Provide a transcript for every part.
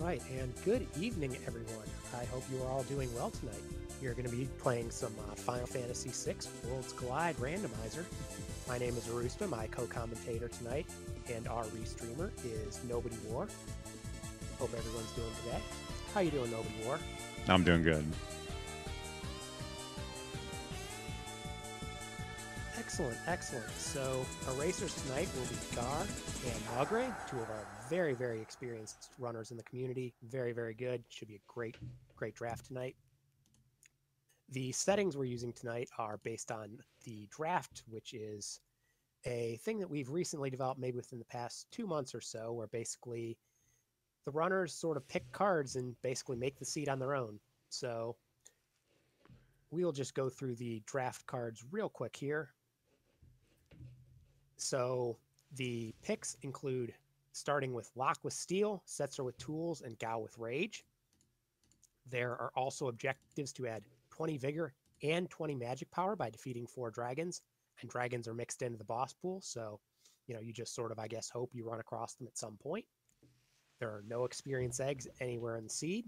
right, and good evening, everyone. I hope you are all doing well tonight. You're going to be playing some Final Fantasy VI Worlds Collide Randomizer. My name is Arusta, my co-commentator tonight, and our restreamer is Nobody War. Hope everyone's doing today. How you doing, Nobody War? I'm doing good. Excellent, excellent. So our racers tonight will be Gaahr and Mograe, two of our very, very experienced runners in the community. Very, very good. Should be a great, great draft tonight. The settings we're using tonight are based on the draft, which is a thing that we've recently developed maybe within the past 2 months or so, where basically the runners sort of pick cards and basically make the seed on their own. So we'll just go through the draft cards real quick here. So the picks include starting with Locke with Steel, Setzer with Tools, and Gaaw with Rage. There are also objectives to add 20 Vigor and 20 Magic Power by defeating 4 dragons, and dragons are mixed into the boss pool, so you just sort of, I guess, hope you run across them at some point. There are no experience eggs anywhere in the seed.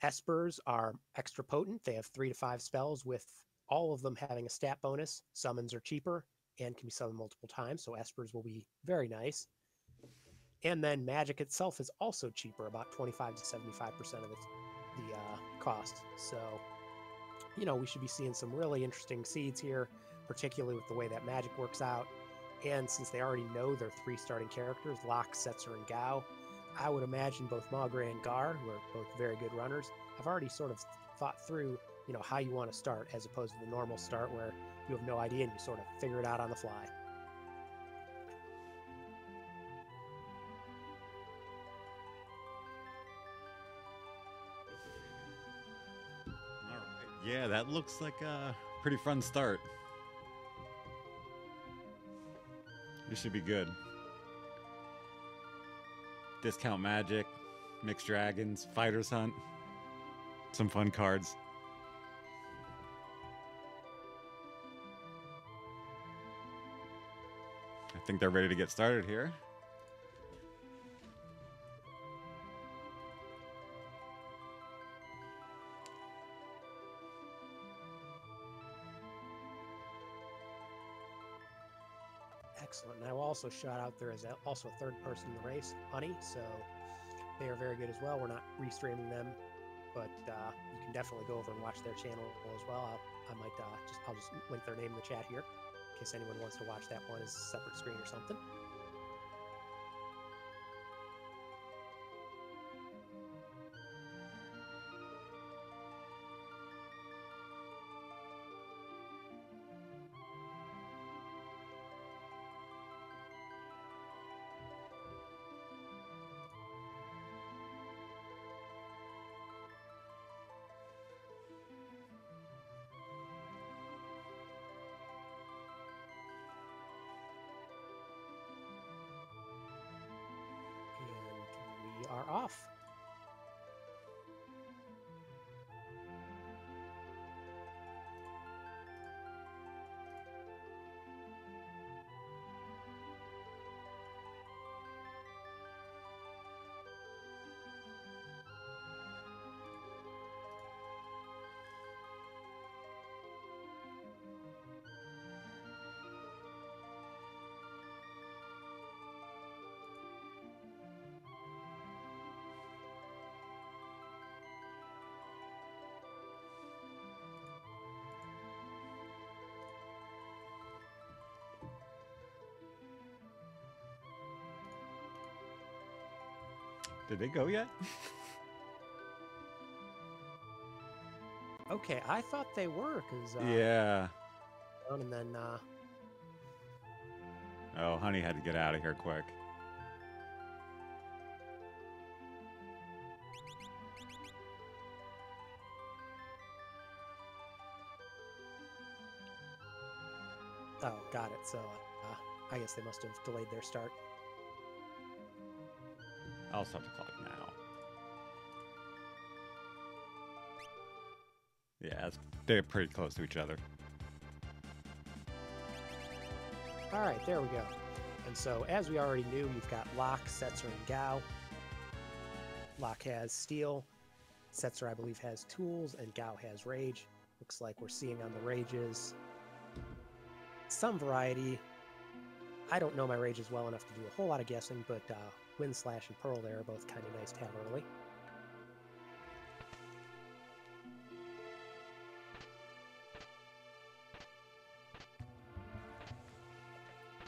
Espers are extra potent. They have 3 to 5 spells, with all of them having a stat bonus. Summons are cheaper and can be summoned multiple times, so Espers will be very nice. And then magic itself is also cheaper, about 25 to 75% of the cost. So, we should be seeing some really interesting seeds here, particularly with the way that magic works out. And since they already know their 3 starting characters, Locke, Setzer, and Gaaw, I would imagine both Mograe and Gaahr, who are both very good runners, have already sort of thought through, how you want to start, as opposed to the normal start where you have no idea and you sort of figure it out on the fly. All right. Yeah, that looks like a pretty fun start. This should be good. Discount magic, mixed dragons, fighters hunt, some fun cards. I think they're ready to get started here. Excellent. And I will also shout out there is also a third person in the race, Honey, so they are very good as well. We're not restreaming them, but you can definitely go over and watch their channel as well. I'll just link their name in the chat here in case anyone wants to watch that one as a separate screen or something. And we are off. Did they go yet? Okay, I thought they were, because Yeah. and then Oh, Honey had to get out of here quick. oh, got it. So I guess they must have delayed their start. I'll stop the clock now. Yeah, they're pretty close to each other. All right, there we go. And so, as we already knew, you've got Locke, Setzer, and Gaaw. Locke has steel. Setzer, I believe, has tools, and Gaahr has rage. Looks like we're seeing on the rages some variety. I don't know my rages well enough to do a whole lot of guessing, but Wind Slash and Pearl there are both kind of nice to have early.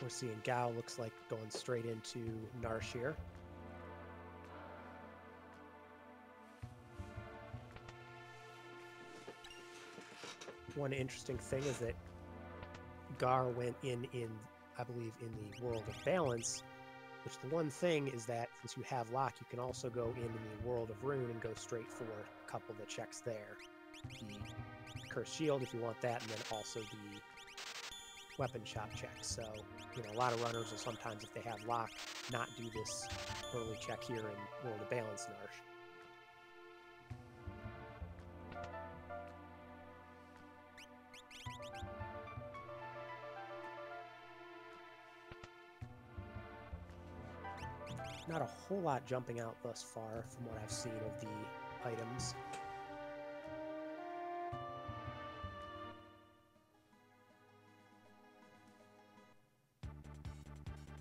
We're seeing Gaahr looks like going straight into Narsh here. One interesting thing is that Gaahr went in, I believe, in the World of Balance, which the one thing is that since you have Locke, you can also go in the World of Rune and go straight for a couple of the checks there. The Cursed Shield, if you want that, and then also the weapon shop check. So, you know, a lot of runners will sometimes, if they have Locke, not do this early check here in World of Balance Narsh. Not a whole lot jumping out thus far from what I've seen of the items.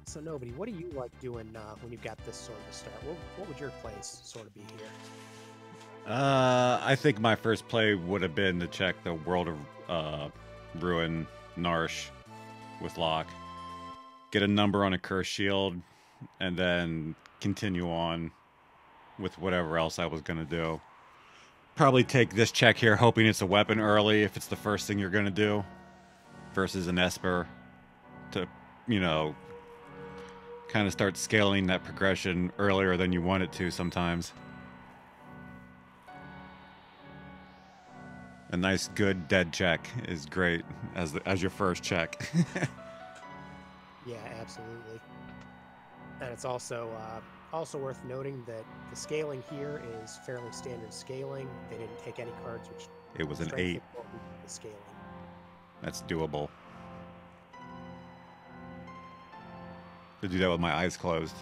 So nobody, what do you like doing when you've got this sort of a start? What would your place sort of be here? I think my first play would have been to check the World of Ruin Narsh with Locke, get a number on a Cursed Shield, and then continue on with whatever else I was going to do. Probably take this check here, hoping it's a weapon early if it's the first thing you're going to do, versus an Esper to, you know, kind of start scaling that progression earlier than you want it to sometimes. A nice, good dead check is great as your first check. Yeah, absolutely. And it's also worth noting that the scaling here is fairly standard scaling. They didn't take any cards which It was an 8. The scaling. That's doable. To do that with my eyes closed.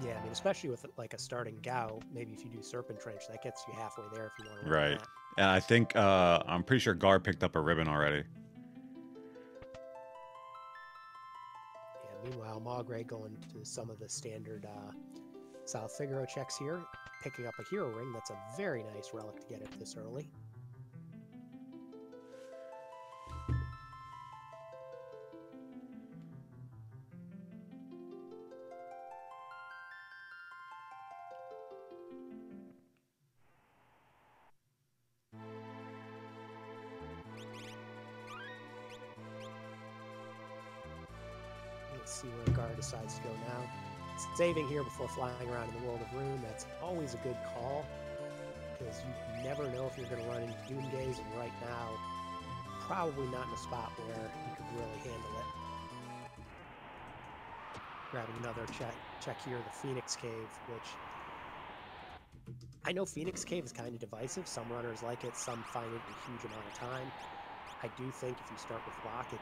Yeah, I mean, especially with like a starting Gaahr, maybe if you do Serpent Trench, that gets you halfway there if you want to run Right. that. And I think I'm pretty sure Gaahr picked up a ribbon already. Yeah, meanwhile, Mograe going to some of the standard South Figaro checks here, picking up a hero ring. That's a very nice relic to get it this early. Let's see where Gaahr decides to go now. Saving here before flying around in the World of Rune, that's always a good call, because you never know if you're going to run into Doomgaze, and right now, probably not in a spot where you could really handle it. Grabbing another check here, the Phoenix Cave, which I know Phoenix Cave is kind of divisive. Some runners like it, some find it a huge amount of time. I do think if you start with Locke,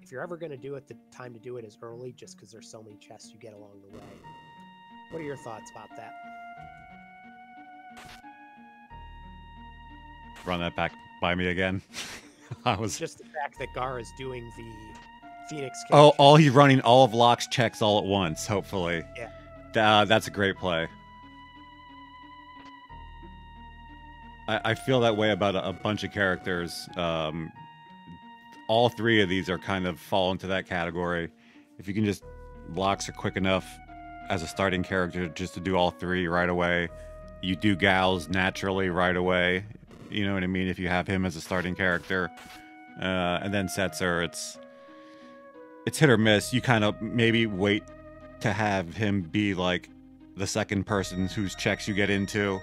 if you're ever going to do it, the time to do it is early, just because there's so many chests you get along the way. What are your thoughts about that? Run that back by me again. I was just the fact that Gaahr is doing the Phoenix Cave. Oh, he's running all of Locke's checks all at once, hopefully. Yeah. That's a great play. I feel that way about a bunch of characters. All 3 of these are kind of fall into that category. If you can just, Locks are quick enough as a starting character just to do all 3 right away. You do Gals naturally right away. You know what I mean? If you have him as a starting character. And then Setzer, it's hit or miss. You kind of maybe wait to have him be like the second person whose checks you get into,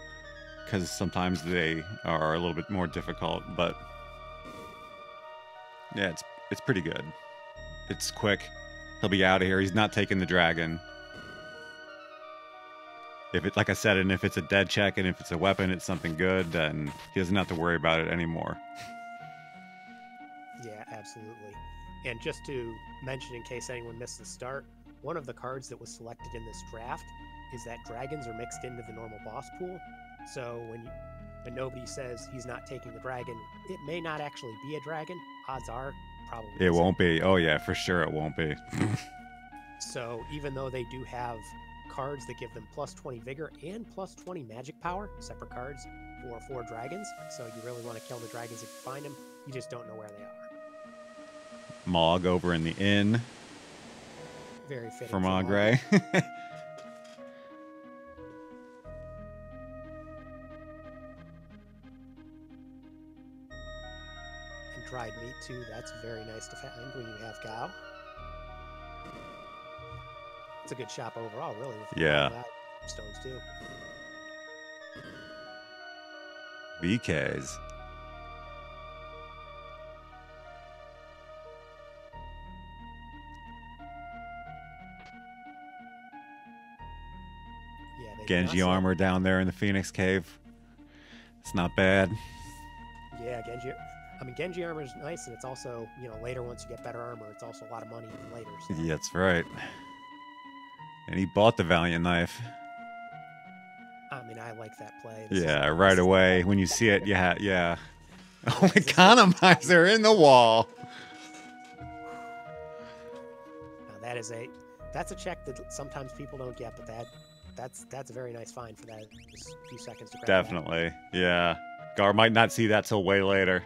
because sometimes they are a little bit more difficult, but yeah, it's pretty good. It's quick. He'll be out of here. He's not taking the dragon. If it, like I said, and if it's a dead check and if it's a weapon, it's something good, then he doesn't have to worry about it anymore. Yeah, absolutely. And just to mention, in case anyone missed the start, one of the cards that was selected in this draft is that dragons are mixed into the normal boss pool. So when nobody says he's not taking the dragon, it may not actually be a dragon. Odds are, probably It isn't. won't be. Oh yeah, for sure it won't be. So even though they do have cards that give them plus 20 vigor and plus 20 magic power, separate cards for 4 dragons. So you really want to kill the dragons if you find them. You just don't know where they are. Mog over in the inn Very fitting for Mograe. Mograe. And dried meat too. That's very nice to find when you have gaahr. It's a good shop overall, really. With Yeah. stones too. BKs. Yeah, they Genji armor down there in the Phoenix Cave. It's not bad. Yeah, Genji. I mean, Genji armor is nice, and it's also, you know, later once you get better armor, it's also a lot of money even later. So. Yeah, that's right. And he bought the Valiant knife. I mean, I like that play. Yeah, right away when you see it. Yeah. Oh, economizer in the wall. Now that's a check that sometimes people don't get, but that's a very nice find for that. Just a few seconds to grab. Definitely. Yeah. Gaahr might not see that till way later.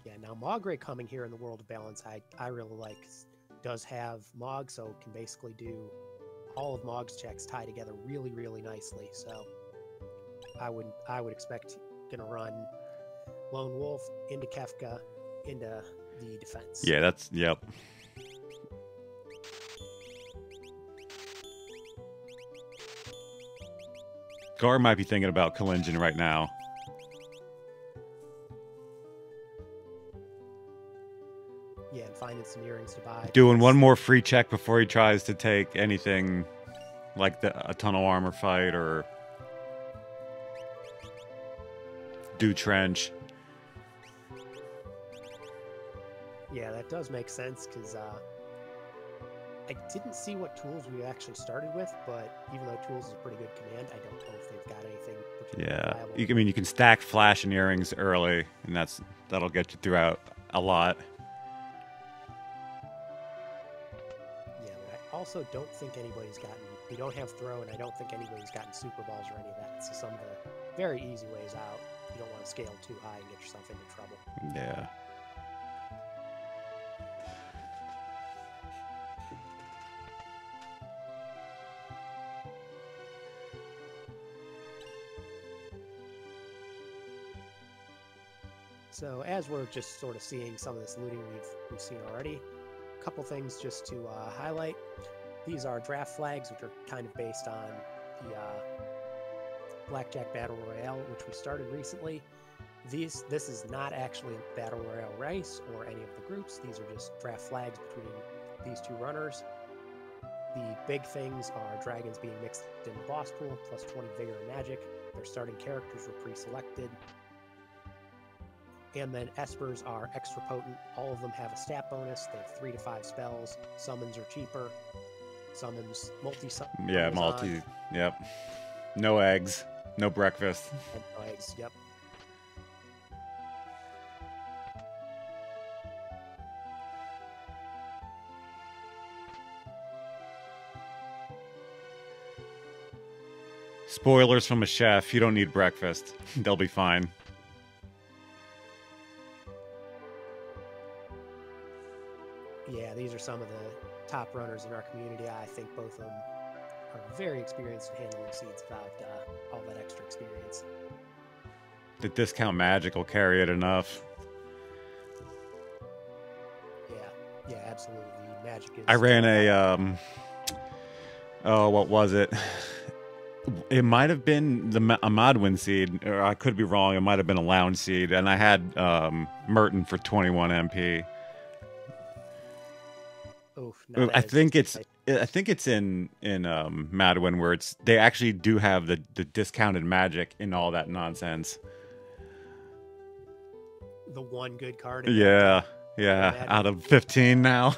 Yeah, now Mograe coming here in the World of Balance, I really like. Does have Mog, so can basically do all of Mog's checks tie together really, really nicely. So I would expect gonna run Lone Wolf into Kefka into the defense. Yeah, yep. Gaahr might be thinking about Kalingen right now. Yeah, and finding some earrings to buy. Doing one more free check before he tries to take anything like a tunnel armor fight or do trench. Yeah, that does make sense because I didn't see what tools we actually started with, but even though tools is a pretty good command, I don't know if they've got anything particularly viable. You can stack flash and earrings early, and that'll get you throughout a lot. Yeah, but I also don't think anybody's gotten. We don't have throw, and I don't think anybody's gotten super balls or any of that. So some of the very easy ways out. You don't want to scale too high and get yourself into trouble. Yeah. So as we're just sort of seeing some of this looting we've seen already, a couple things just to highlight. These are draft flags, which are kind of based on the Blackjack Battle Royale, which we started recently. This is not actually a Battle Royale race or any of the groups. These are just draft flags between these two runners. The big things are dragons being mixed in the boss pool, plus 20 vigor and magic. Their starting characters were pre-selected. And then espers are extra potent. All of them have a stat bonus. They have 3 to 5 spells. Summons are cheaper. Summons multi-summons. Yeah, multi. Yep. No eggs. No breakfast. And no eggs, yep. Spoilers from a chef. You don't need breakfast. They'll be fine. Yeah, these are some of the top runners in our community. I think both of them are very experienced in handling seeds without all that extra experience. The discount magic will carry it enough. Yeah, absolutely. Magic is. I ran a what was it? It might have been a Modwin seed, or I could be wrong. It might have been a lounge seed, and I had Merton for 21 MP. Oof, I think it's in Madwin where they actually do have the discounted magic in all that nonsense. the one good card. In Yeah, yeah. Out of 15 now.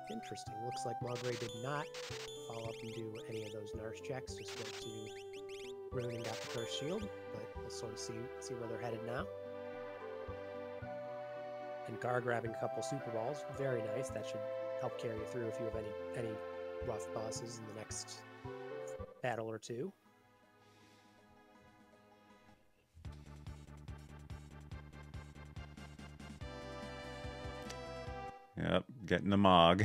Interesting. Looks like Mograe did not follow up and do any of those nurse checks. Just went to Rune and got the first shield, but we'll sort of see where they're headed now. And Gaahr grabbing a couple super balls, very nice. That should help carry you through if you have any rough bosses in the next battle or two. Yep, getting the Mog.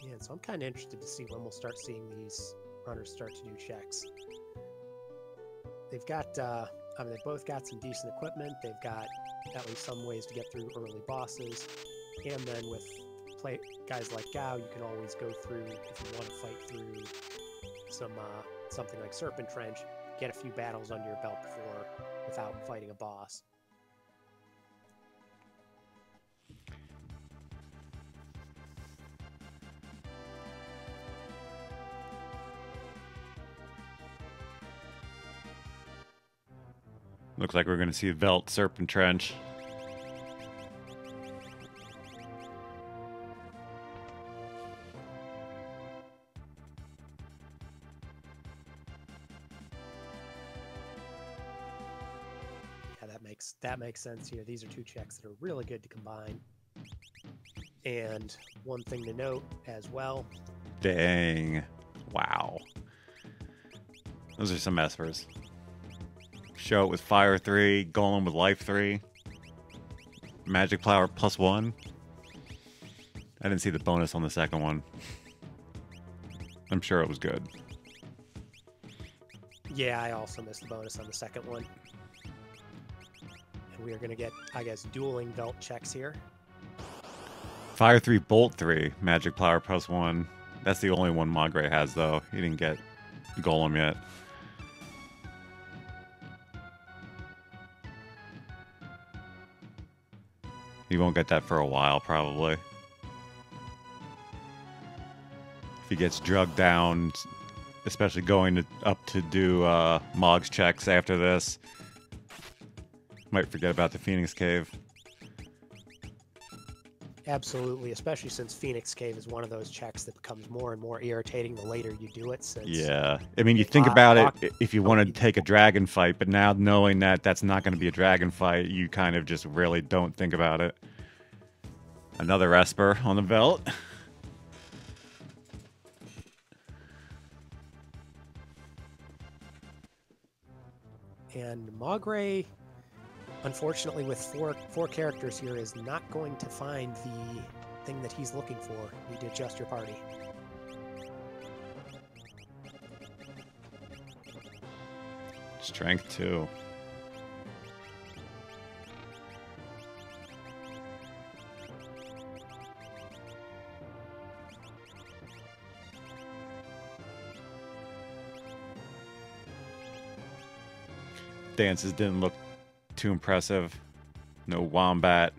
Yeah, so I'm kind of interested to see when we'll start seeing these runners start to do checks. They've got, I mean, they've both got some decent equipment. They've got at least some ways to get through early bosses. And then with guys like Gaahr, you can always go through, if you want to fight through something like Serpent Trench, get a few battles under your belt without fighting a boss. Looks like we're going to see Velt, Serpent Trench. Yeah, that makes sense here. These are two checks that are really good to combine. And one thing to note as well. Dang. Wow. Those are some espers. Show it with Fire 3, Golem with Life 3, Magic Flower +1. I didn't see the bonus on the second one. I'm sure it was good. Yeah, I also missed the bonus on the second one. And we are going to get, I guess, dueling Velt checks here. Fire 3, Bolt 3, Magic Flower +1. That's the only one Mograe has, though. He didn't get Golem yet. He won't get that for a while, probably. If he gets drugged down, especially going up to do Mog's checks after this, might forget about the Phoenix Cave. Absolutely, especially since Phoenix Cave is one of those checks that becomes more and more irritating the later you do it. Since yeah, I mean, you think about it if you want to take a dragon fight, but now knowing that that's not going to be a dragon fight, you kind of just really don't think about it. Another Esper on the belt. And Mograe, unfortunately, with four characters here, is not going to find the thing that he's looking for. You need to adjust your party. Strength 2. Dances didn't look too impressive. No Wombat.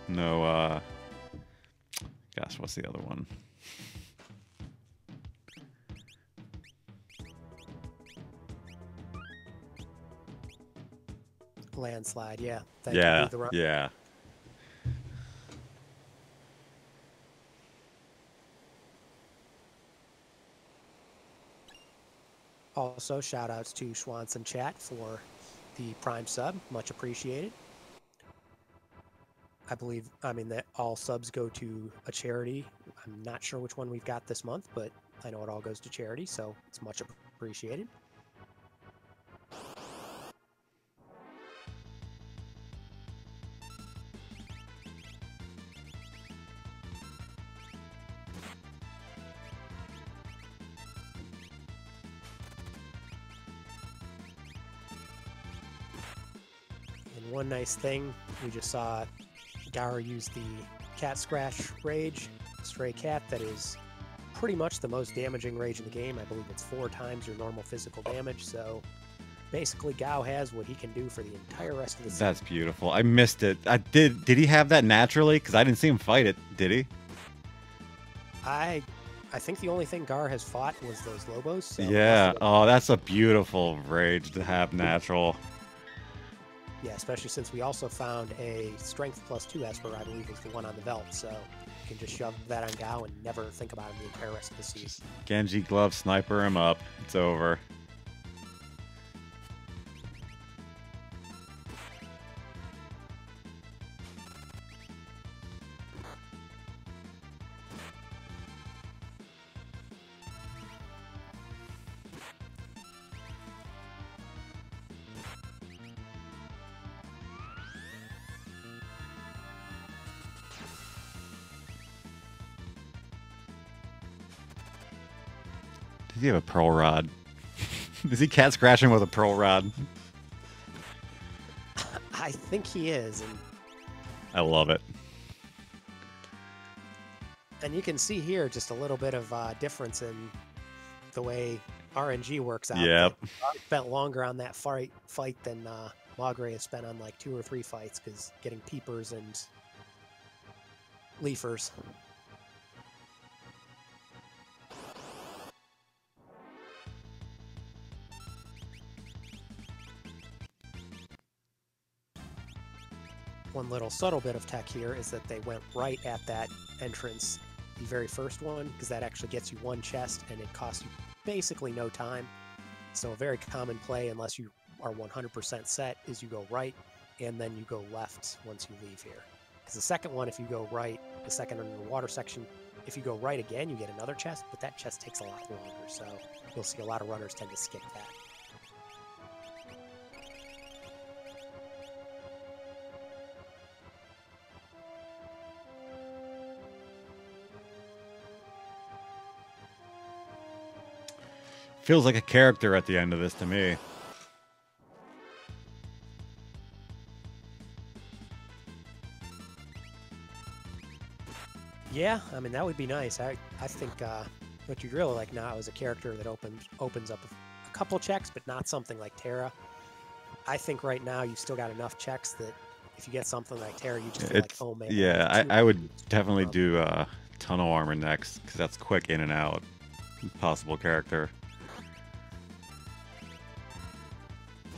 No, gosh, what's the other one? Landslide, yeah. Yeah. Also, shout outs to Schwanson Chat for the Prime sub. Much appreciated. I mean that all subs go to a charity. I'm not sure which one we've got this month, but I know it all goes to charity, so it's much appreciated. one nice thing, we just saw gaahr use the cat scratch rage, stray cat that is pretty much the most damaging rage in the game. I believe it's 4 times your normal physical damage, so basically gaahr has what he can do for the entire rest of the season. That's beautiful. I missed it. Did he have that naturally? Because I didn't see him fight it. Did he? I think the only thing gaahr has fought was those Lobos. So yeah. Oh, that's a beautiful rage to have natural. Yeah, especially since we also found a Strength +2 Esper, I believe was the one on the belt. So you can just shove that on gaahr and never think about him the entire rest of the season. Genji glove, sniper him up. It's over. Does he have a pearl rod? Is he cat scratching with a pearl rod? I think he is. And I love it. And you can see here just a little bit of difference in the way RNG works out. Yep. I spent longer on that fight than Mograe has spent on like 2 or 3 fights because getting peepers and leafers. One little subtle bit of tech here is that they went right at that entrance, the very first one, because that actually gets you 1 chest and it costs you basically no time. So a very common play, unless you are 100% set, is you go right and then you go left once you leave here. Because the second one, if you go right, the second underwater section, if you go right again, you get another chest, but that chest takes a lot longer. So you'll see a lot of runners tend to skip that. Feels like a character at the end of this to me. Yeah, I mean, that would be nice. I think what you'd really like now is a character that opens up a couple checks, but not something like Terra. I think right now you still got enough checks that if you get something like Terra, you just feel like, oh man. Yeah, I would definitely do tunnel armor next, because that's quick in and out. Possible character.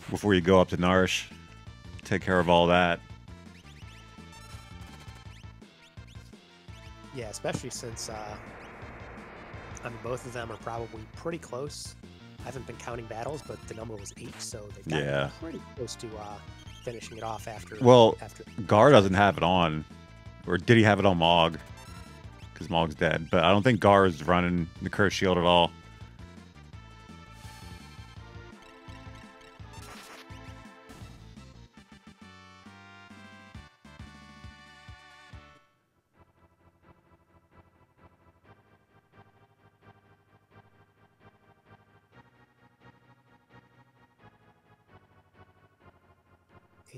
Before you go up to Narshe, take care of all that. Yeah, especially since I mean, both of them are probably pretty close. I haven't been counting battles, but the number was 8, so they've gotten pretty close to finishing it off after. Well, gaahr doesn't have it on, or did he have it on Mog? Because Mog's dead, but I don't think gaahr is running the Curse Shield at all.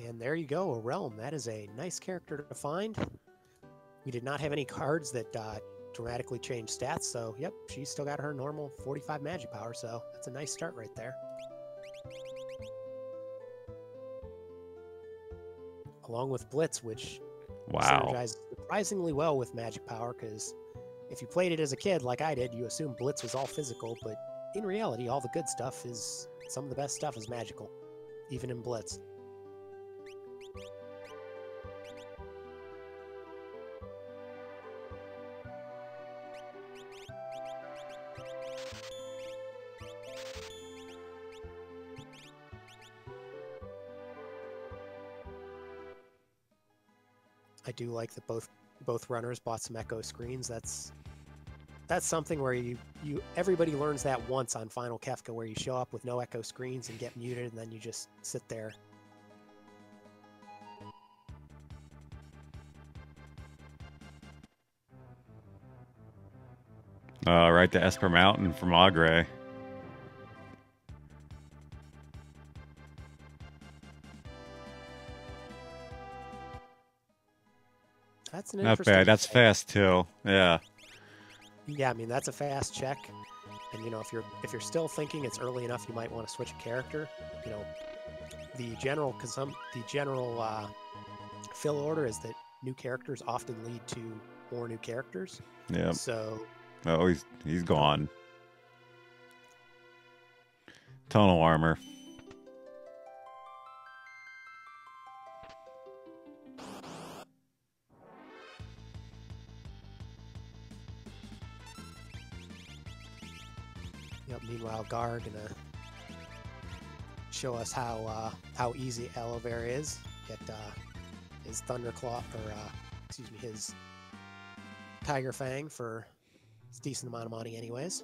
And there you go, a realm. That is a nice character to find. We did not have any cards that dramatically changed stats, so yep, she's still got her normal 45 magic power, so that's a nice start right there. Along with Blitz, which synergizes surprisingly well with magic power, because if you played it as a kid like I did, you assume Blitz was all physical, but in reality, all the good stuff is, some of the best stuff is magical, even in Blitz. I do like that both runners bought some echo screens. That's something where everybody learns that once on Final Kefka, where you show up with no echo screens and get muted, and then you just sit there. Right to Esper Mountain from Mograe. That's an Not interesting bad. That's check. fast too. Yeah. Yeah, I mean that's a fast check. And you know, if you're still thinking it's early enough, you might want to switch a character. You know, the general fill order is that new characters often lead to more new characters. Yep. So Oh, he's gone. Tonal armor. yep, meanwhile, Gaahr gonna show us how easy aloe vera is. Get his thunderclaw, or excuse me, his tiger fang for a decent amount of money, anyways.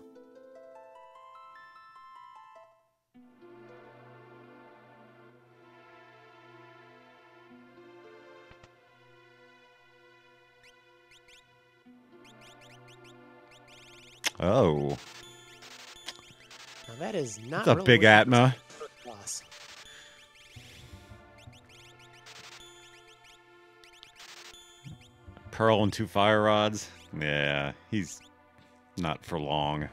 Oh. Now that is not That's a really big what you Atma. boss. Pearl and 2 fire rods. Yeah, he's not for long.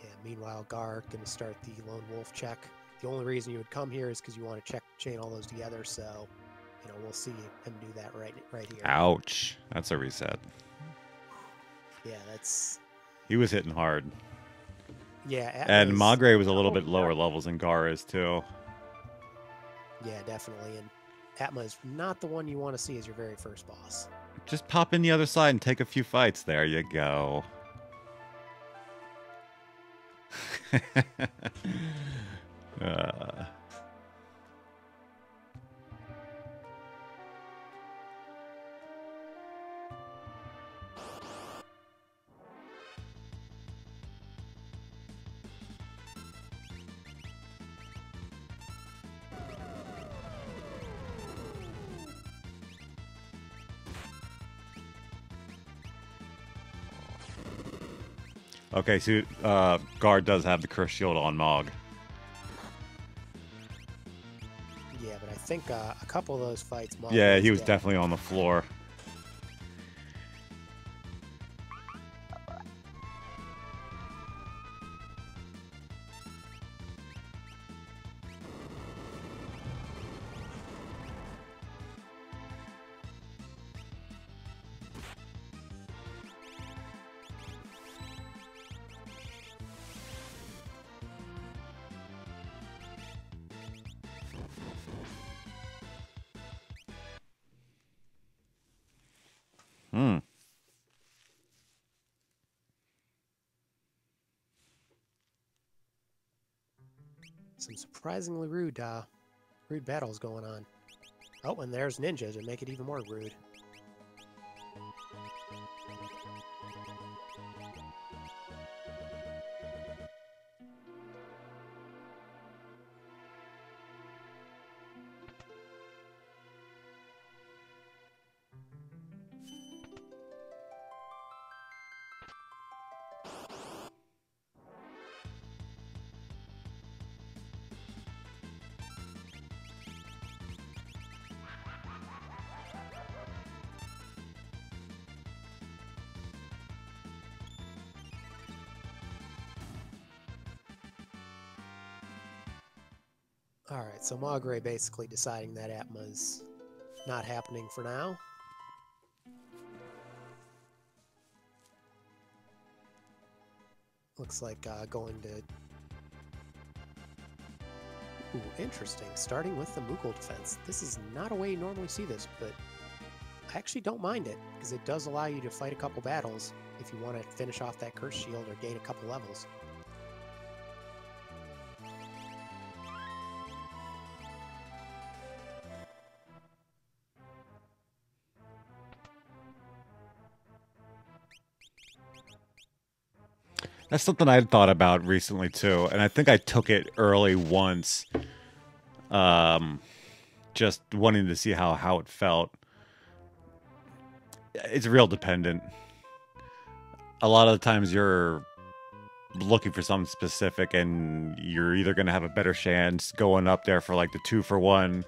Yeah, meanwhile, Gaahr gonna start the lone wolf check. The only reason you would come here is because you want to chain all those together. So, you know, we'll see him do that right here. Ouch. That's a reset. Yeah, that's. He was hitting hard. Yeah, And Atma's, Mograe was a little bit lower levels than Gaahr is too. Yeah, definitely. And Atma is not the one you want to see as your very first boss. Just pop in the other side and take a few fights. There you go. uh. Okay, so Gaahr does have the curse shield on Mog. Yeah, but I think a couple of those fights. Mog Yeah, he was dead. definitely on the floor. Hmm. Some surprisingly rude battles going on. Oh, and there's ninjas to make it even more rude. Alright, so Mograe basically deciding that Atma's not happening for now. Looks like going to... Ooh, interesting. Starting with the Moogle defense. This is not a way you normally see this, but I actually don't mind it, because it does allow you to fight a couple battles if you want to finish off that curse shield or gain a couple levels. That's something I'd thought about recently too, and I think I took it early once, just wanting to see how it felt. It's real dependent. A lot of the times you're looking for something specific, and you're either going to have a better chance going up there for like the 2-for-1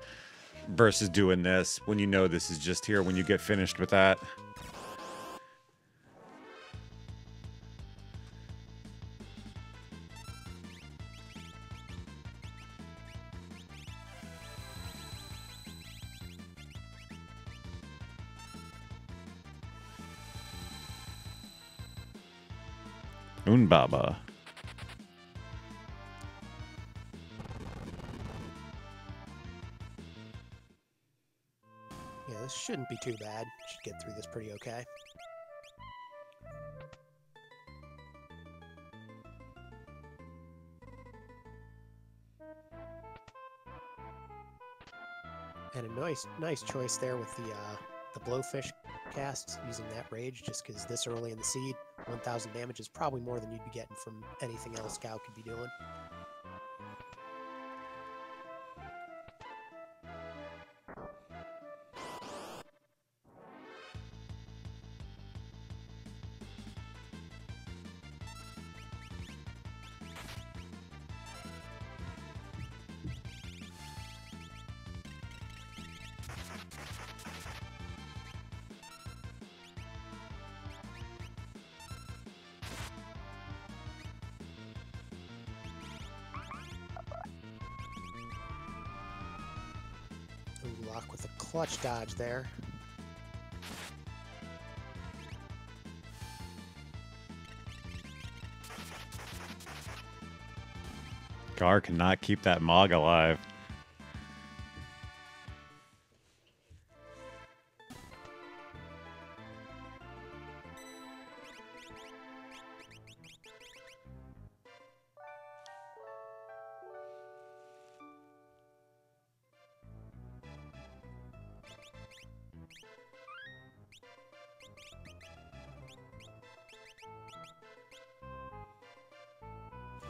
versus doing this when you know this is just here when you get finished with that. Baba. Yeah, this shouldn't be too bad. Should get through this pretty okay. And a nice choice there with the blowfish cast using that rage, just because this early in the seed, 1,000 damage is probably more than you'd be getting from anything else Gaahr could be doing. Lock with a clutch dodge there. Gaahr cannot keep that Mog alive.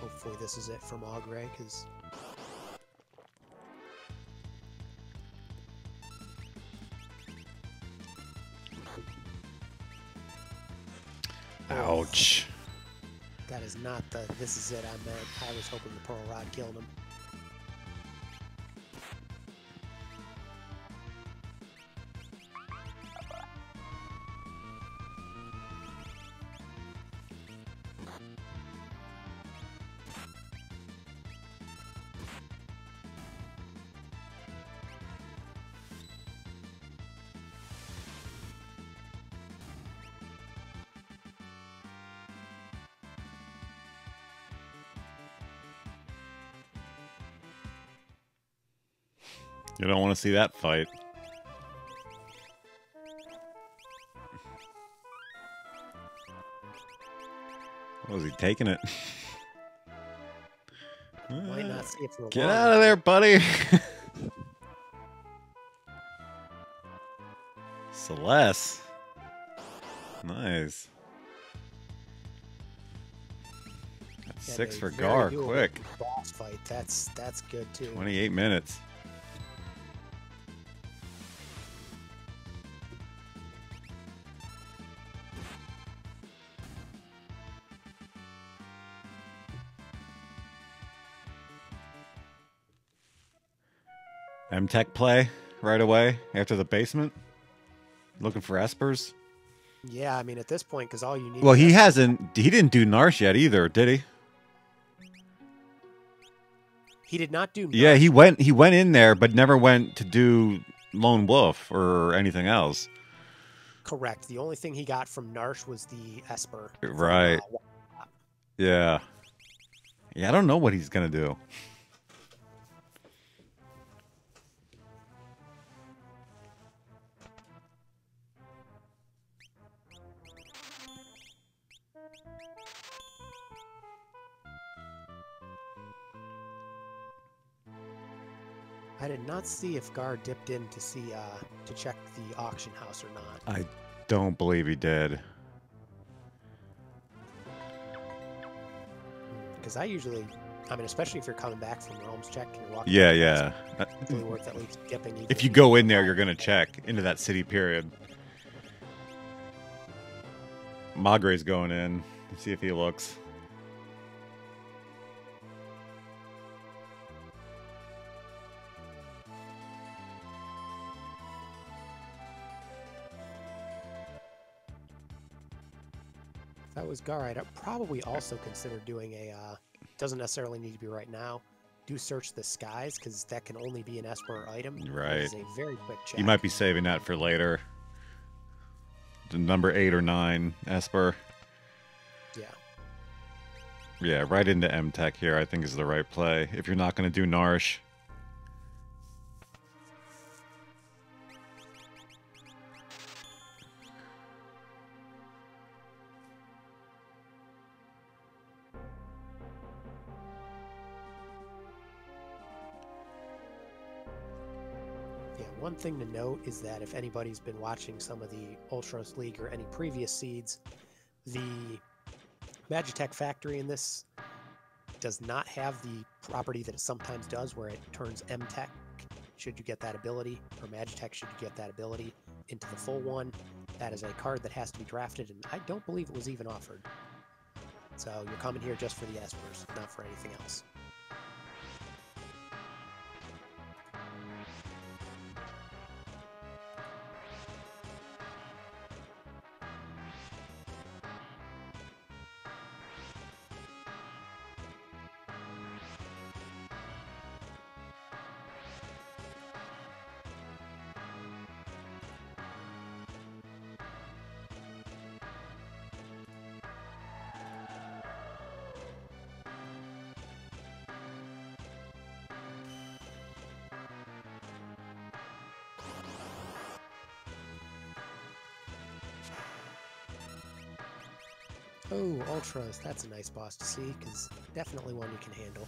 Hopefully this is it for Mograe, because ouch. That is not the this is it I meant. I was hoping the Pearl Rod killed him. You don't want to see that fight. Was he taking it? Might not see it for a Get while. out of there, buddy. Celeste. Nice. That's Yeah, 6 for very Gaahr, doable quick. Boss fight. That's good too. 28 minutes. M-Tech play right away after the basement? Looking for Espers? Yeah, I mean at this point, because all you need. Well, he didn't do Narsh yet either, did he? He did not do. Yeah, Narsh. he went in there, but never went to do Lone Wolf or anything else. Correct. The only thing he got from Narsh was the Esper. Right. Yeah. Yeah, I don't know what he's gonna do. I did not see if Gaahr dipped in to see to check the auction house or not. I don't believe he did. Because I usually, I mean, especially if you're coming back from Realms check and you're walking. Yeah, yeah. It's really worth at least dipping. If you go in there, you're gonna check into that city period. Mograe's going in. Let's see if he looks. I was gaahr, I'd probably also consider doing a, doesn't necessarily need to be right now, do search the skies, because that can only be an Esper item. Right. It is a very quick check. You might be saving that for later. The number 8 or 9, Esper. Yeah. Yeah, right into M-Tech here, I think is the right play. If you're not going to do Narsh. Yeah, one thing to note is that if anybody's been watching some of the Ultros League or any previous seeds, the Magitech factory in this does not have the property that it sometimes does where it turns M-Tech, should you get that ability, or Magitech should you get that ability, into the full one. That is a card that has to be drafted, and I don't believe it was even offered. So you're coming here just for the Espers, not for anything else. Oh, Ultras, that's a nice boss to see, because definitely one you can handle.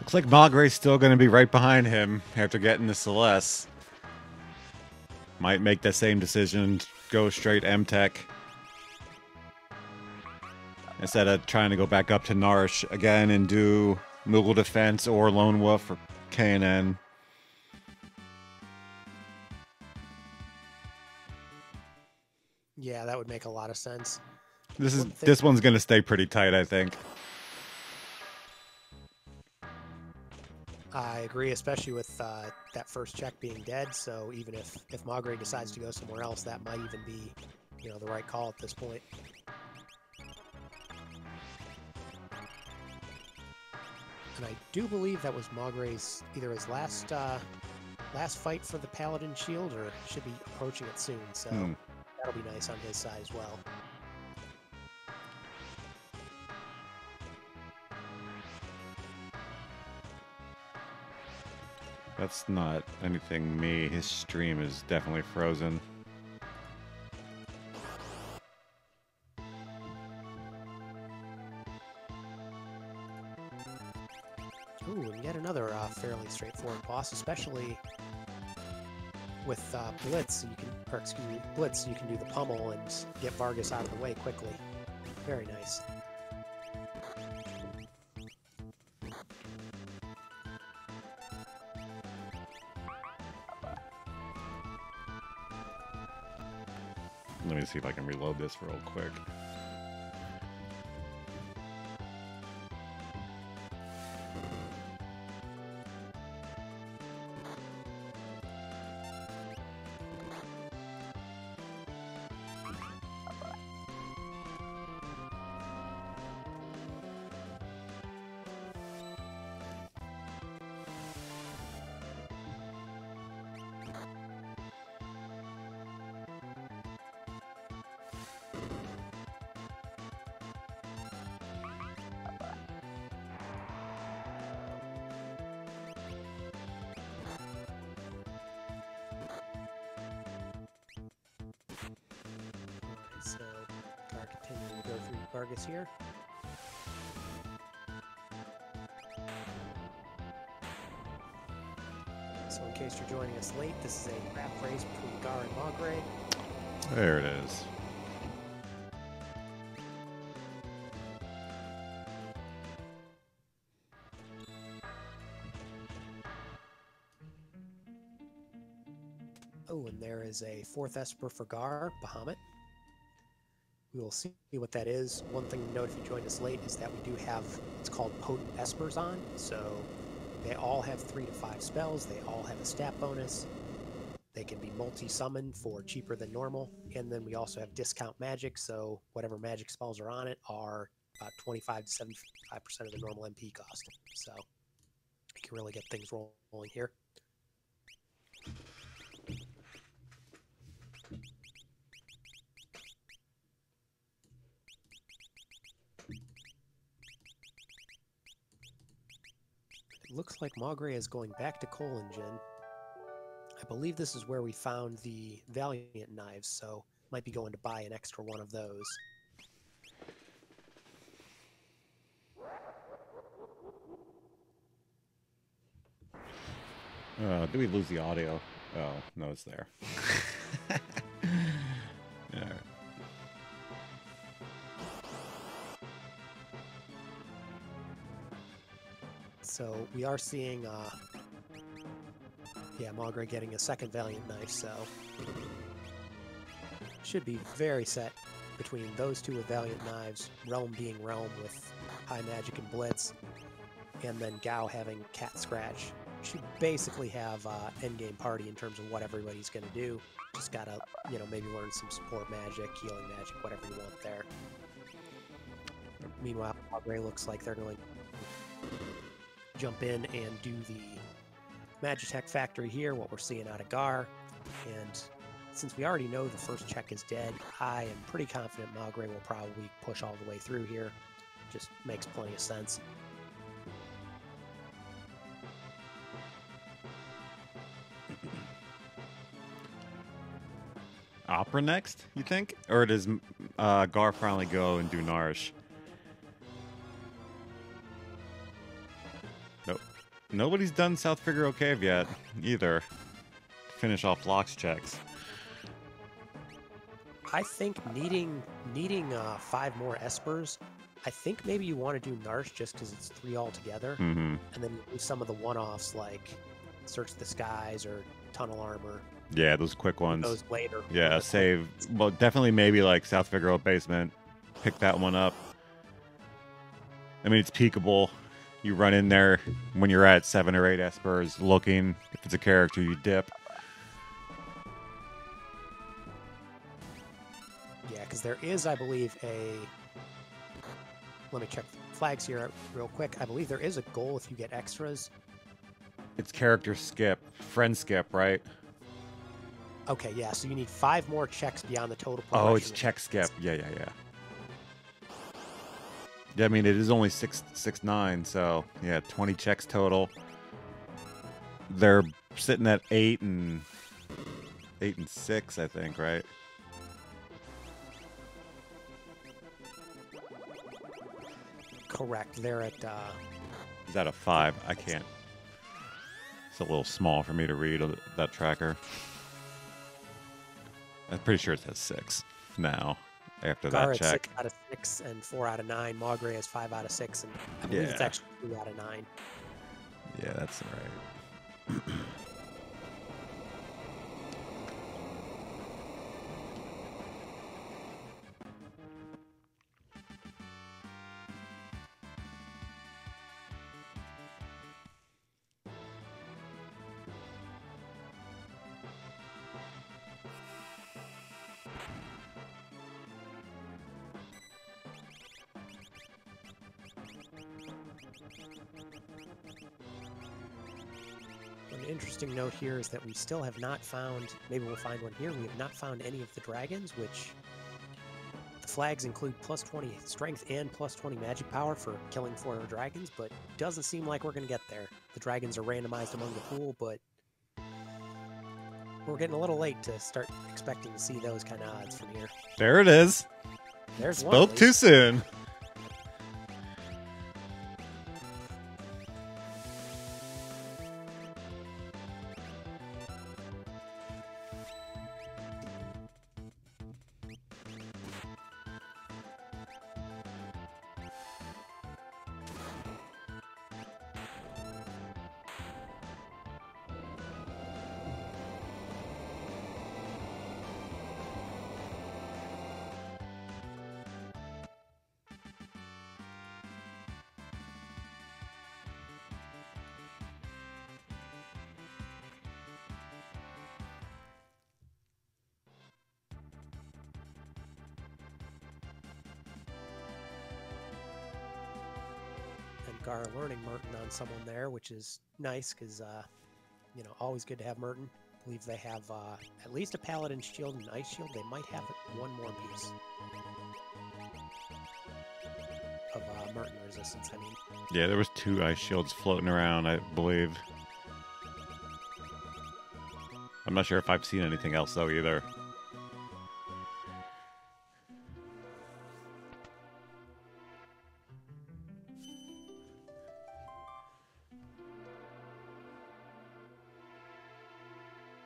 Looks like Mograe's still going to be right behind him after getting the Celeste. Might make the same decision, go straight M-Tech. Instead of trying to go back up to Narsh again and do Moogle Defense or Lone Wolf or K&N. Yeah, that would make a lot of sense. This one's going to stay pretty tight, I think. I agree, especially with that first check being dead, so even if Mograe decides to go somewhere else, that might even be, you know, the right call at this point. And I do believe that was Mograe's, either his last fight for the Paladin Shield, or should be approaching it soon, so that'll be nice on his side as well. That's not anything me. His stream is definitely frozen. Ooh, and yet another fairly straightforward boss, especially with Blitz. You can, or excuse me, Blitz. You can do the pummel and get Vargas out of the way quickly. Very nice. Let me see if I can reload this real quick. So, gaahr continuing to go through Vargas here. So in case you're joining us late, this is a rap race between gaahr and Mograe. There it is. Oh, and there is a fourth Esper for gaahr, Bahamut. we will see what that is. One thing to note if you joined us late is that we do have what's called potent espers on. So they all have 3 to 5 spells. They all have a stat bonus. They can be multi-summoned for cheaper than normal. And then we also have discount magic. So whatever magic spells are on it are about 25 to 75% of the normal MP cost. So you can really get things rolling here. It looks like Mograe is going back to Coal Engine. I believe this is where we found the Valiant knives, so might be going to buy an extra one of those. Did we lose the audio? Oh, no, it's there. All right. So we are seeing, yeah, Mograe getting a second Valiant knife, so should be very set between those two with Valiant knives, Realm being Realm with high magic and blitz, and then Gaahr having Cat Scratch. Should basically have endgame party in terms of what everybody's going to do. Just gotta, you know, maybe learn some support magic, healing magic, whatever you want there. Meanwhile, Mograe looks like they're going to jump in and do the Magitech factory here, what we're seeing out of Gaahr. And since we already know the first check is dead, I am pretty confident Mograe will probably push all the way through here. Just makes plenty of sense. Opera next, you think? Or does Gaahr finally go and do Nourish? Nope. Nobody's done South Figaro Cave yet, either. To finish off Locke's checks. I think needing 5 more espers, I think maybe you want to do Nourish just because it's 3 altogether. Mm-hmm. And then you do some of the one-offs like Search the Skies or Tunnel Armor. Yeah, those quick ones. Those later. Yeah, save. Well, definitely maybe like South Figaro Basement. Pick that one up. I mean, it's peekable. You run in there when you're at 7 or 8 espers looking. If it's a character, you dip. Yeah, because there is, I believe, let me check the flags here real quick. I believe there is a goal if you get extras. It's character skip. Friend skip, right? Okay, yeah, so you need 5 more checks beyond the total Oh, progression. it's check skip. Yeah. Yeah, I mean, it is only 6'9", so yeah, 20 checks total. They're sitting at 8 and 6, I think, right? Correct. They're at... Is that a 5? I can't. It's a little small for me to read that tracker. I'm pretty sure it says 6 now. After Gaahr that check. 6 out of 6 and 4 out of 9. Mograe has 5 out of 6, and I believe it's actually 2 out of 9. Yeah, that's right. An interesting note here is that we still have not found, maybe we'll find one here, we have not found any of the dragons, which the flags include plus 20 strength and plus 20 magic power for killing 4 dragons, but doesn't seem like we're going to get there. The dragons are randomized among the pool, but we're getting a little late to start expecting to see those kind of odds from here. There it is. There's one. Spoke too soon. Gaahr learning Merton on someone there, which is nice because, you know, always good to have Merton. I believe they have at least a Paladin shield and Ice shield. They might have one more piece of Merton resistance, I mean. Yeah, there was 2 ice shields floating around, I believe. I'm not sure if I've seen anything else, though, either.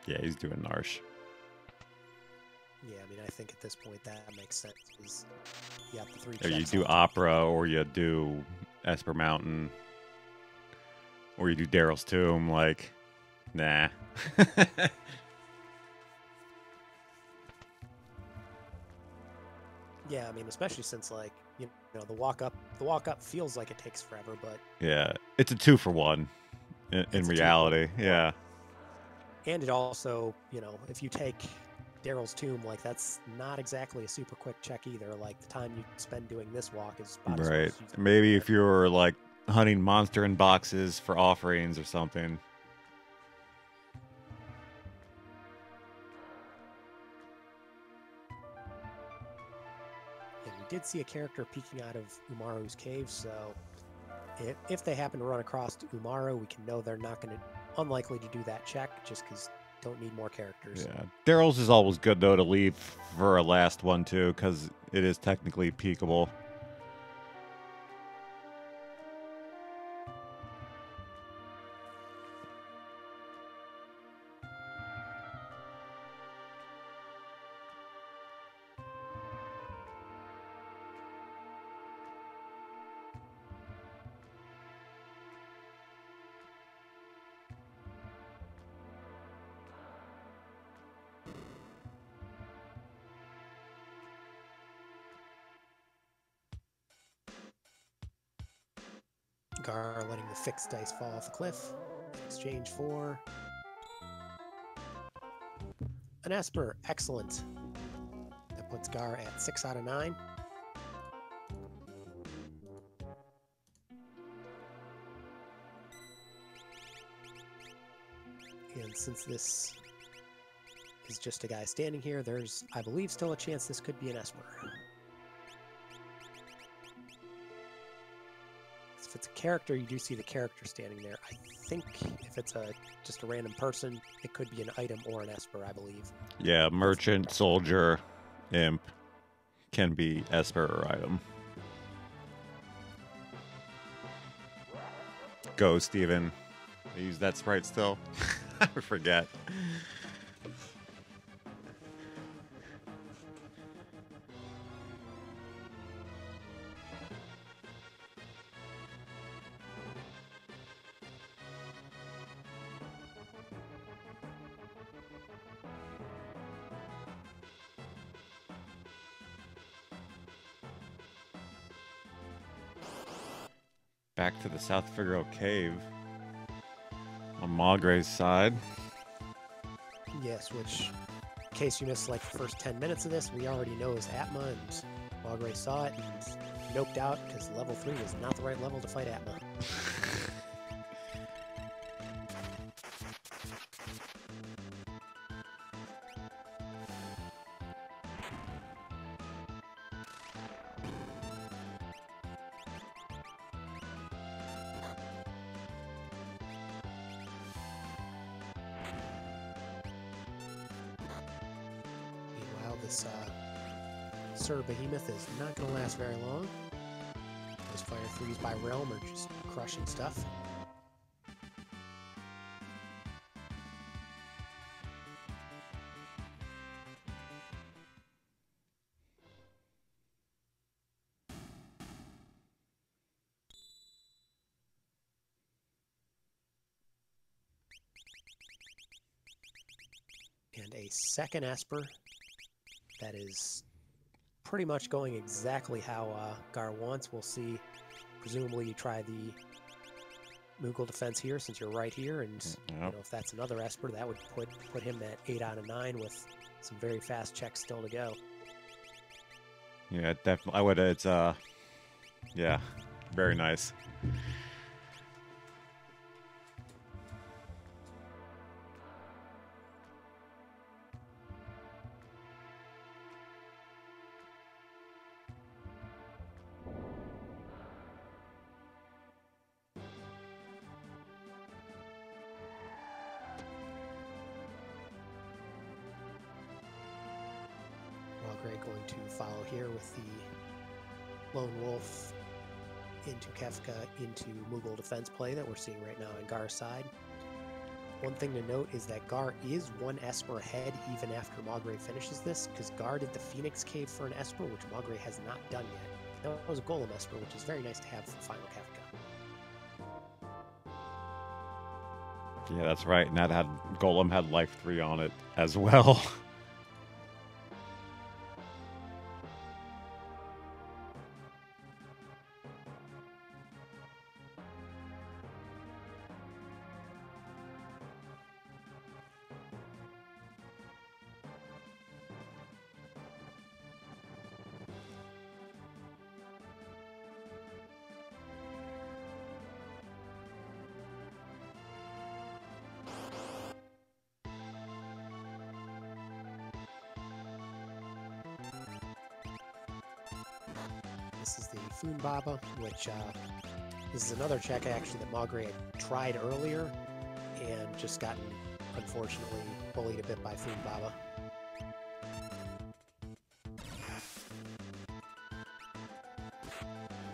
Yeah, he's doing Narsh. Yeah, I mean, I think at this point that makes sense. Because you have the 3 Or you checks do on Opera, or you do Esper Mountain, or you do Daryl's Tomb. Like, nah. Yeah, I mean, especially since, like, you know, the walk up feels like it takes forever, but Yeah, it's a 2-for-1 in it's a reality. 2-for-1. Yeah. And it also, you know, if you take Daryl's Tomb, like, that's not exactly a super quick check either. Like, the time you spend doing this walk is about as Right. much as you Maybe if you're like hunting monster in boxes for offerings or something. And we did see a character peeking out of Umaru's cave, so if they happen to run across Umaru, we can know they're not going to, unlikely to do that check just because don't need more characters. Yeah. Daryl's is always good, though, to leave for a last one, too, because it is technically peekable. Gaahr letting the fixed dice fall off the cliff in exchange for an Esper. Excellent. That puts Gaahr at 6 out of 9. And since this is just a guy standing here, there's, I believe, still a chance this could be an Esper. If it's a character, you do see the character standing there. I think if it's just a random person, it could be an item or an Esper, I believe. Yeah, merchant, soldier, imp can be Esper or item. Go, Steven. I use that sprite still. I forget. Back to the South Figaro Cave on Mograe's side. Yes, which, in case you missed like the first 10 minutes of this, we already know is Atma, and Mograe saw it and noped out because level 3 was not the right level to fight Atma. This Sir Behemoth is not going to last very long. Those Fire 3s by Realm are just crushing stuff. And a second Esper that is pretty much going exactly how Gaahr wants. We'll see. Presumably you try the Moogle defense here since you're right here, and you know, if that's another Esper, that would put him at 8 out of 9 with some very fast checks still to go. Yeah, definitely. I would. It's yeah, very nice. going to follow here with the Lone Wolf into Kefka into Moogle defense play that we're seeing right now on Gaahr's side. One thing to note is that Gaahr is one Esper ahead even after Mograe finishes this, because Gaahr did the Phoenix Cave for an Esper, which Mograe has not done yet. That was a Golem Esper, which is very nice to have for Final Kefka. Yeah, that's right. And that had Golem had life 3 on it as well. This is the Foon Baba, which this is another check actually that Mograe had tried earlier and just gotten, unfortunately, bullied a bit by Foon Baba.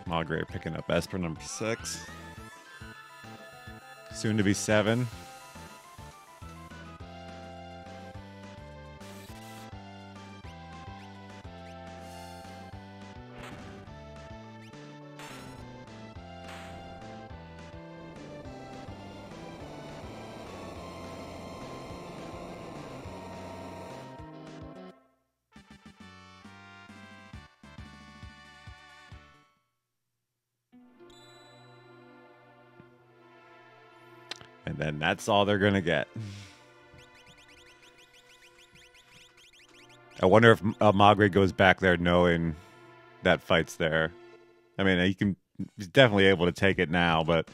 Mograe picking up Esper number 6. Soon to be 7. And then that's all they're going to get. I wonder if Mograe goes back there knowing that fight's there. I mean, he's definitely able to take it now, but...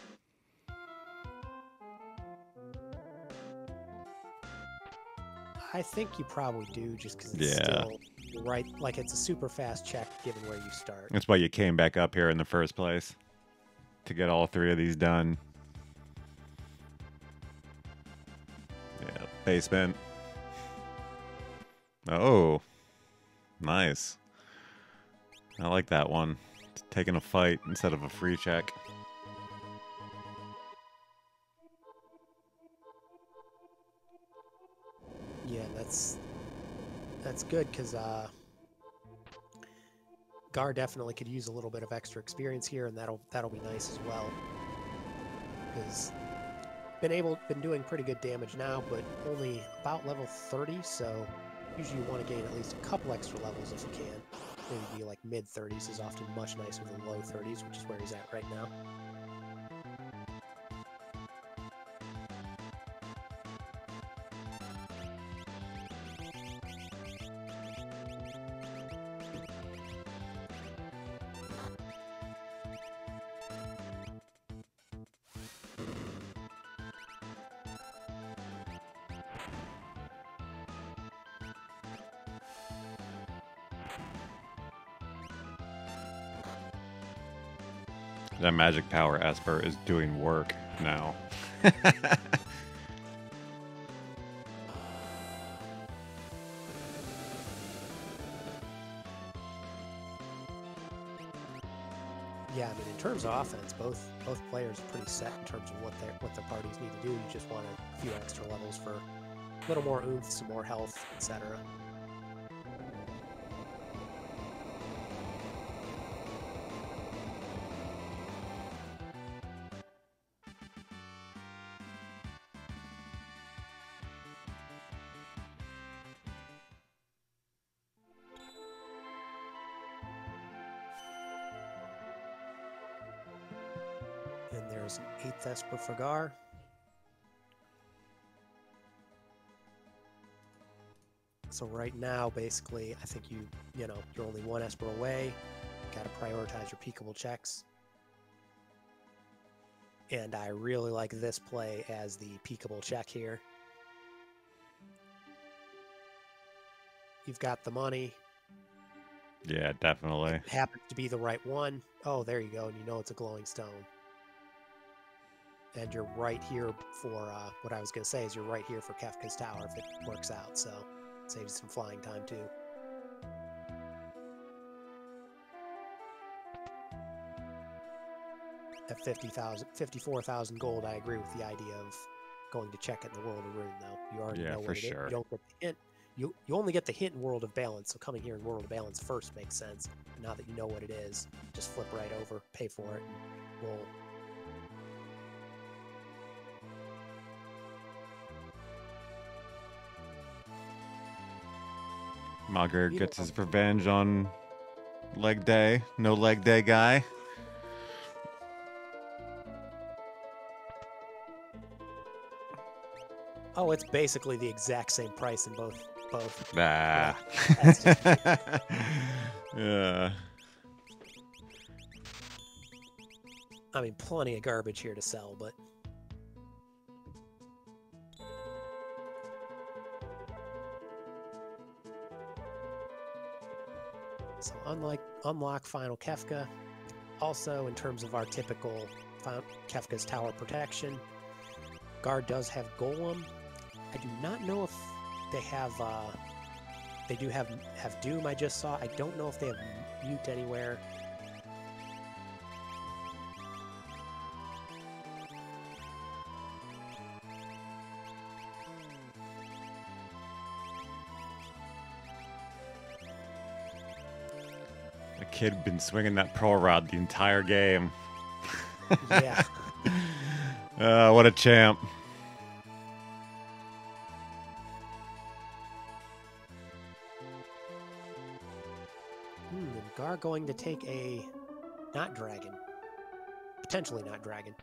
I think you probably do, just because it's still right. Like, it's a super fast check given where you start. That's why you came back up here in the first place, to get all 3 of these done. Yeah, basement. Oh, nice. I like that one. Taking a fight instead of a free check. Yeah, that's good, because Gaahr definitely could use a little bit of extra experience here, and that'll be nice as well. Because been doing pretty good damage now, but only about level 30, so usually you want to gain at least a couple extra levels if you can. Maybe be like mid 30s is often much nicer than low 30s, which is where he's at right now. That magic power Esper is doing work now. Yeah, I mean, in terms of offense, both players are pretty set in terms of what their parties need to do. You just want a few extra levels for a little more oomph, some more health, etc. And there's an 8th Esper for Gaahr. So right now, basically, I think you're only 1 Esper away. Got to prioritize your peekable checks. And I really like this play as the peekable check here. You've got the money. Yeah, definitely. It happens to be the right one. Oh, there you go. And you know it's a glowing stone. And you're right here for, what I was going to say is you're right here for Kefka's Tower if it works out, so it saves some flying time too. at 50,000, 54,000 gold, I agree with the idea of going to check it in the World of Ruin, though. You already know what it is. You don't get the hint. You only get the hint in World of Balance, so coming here in World of Balance first makes sense. But now that you know what it is, just flip right over, pay for it, and roll. Mograe gets his revenge on leg day. No leg day guy. Oh, it's basically the exact same price in both. Ah. Yeah. I mean, plenty of garbage here to sell, but so unlock Final Kefka. Also, in terms of our typical Kefka's Tower protection, Guard does have Golem. I do not know if they have. They do have Doom. I just saw. I don't know if they have Mute anywhere. The kid been swinging that Pearl Rod the entire game. Yeah. What a champ. Gaahr going to take a not dragon. Potentially not dragon.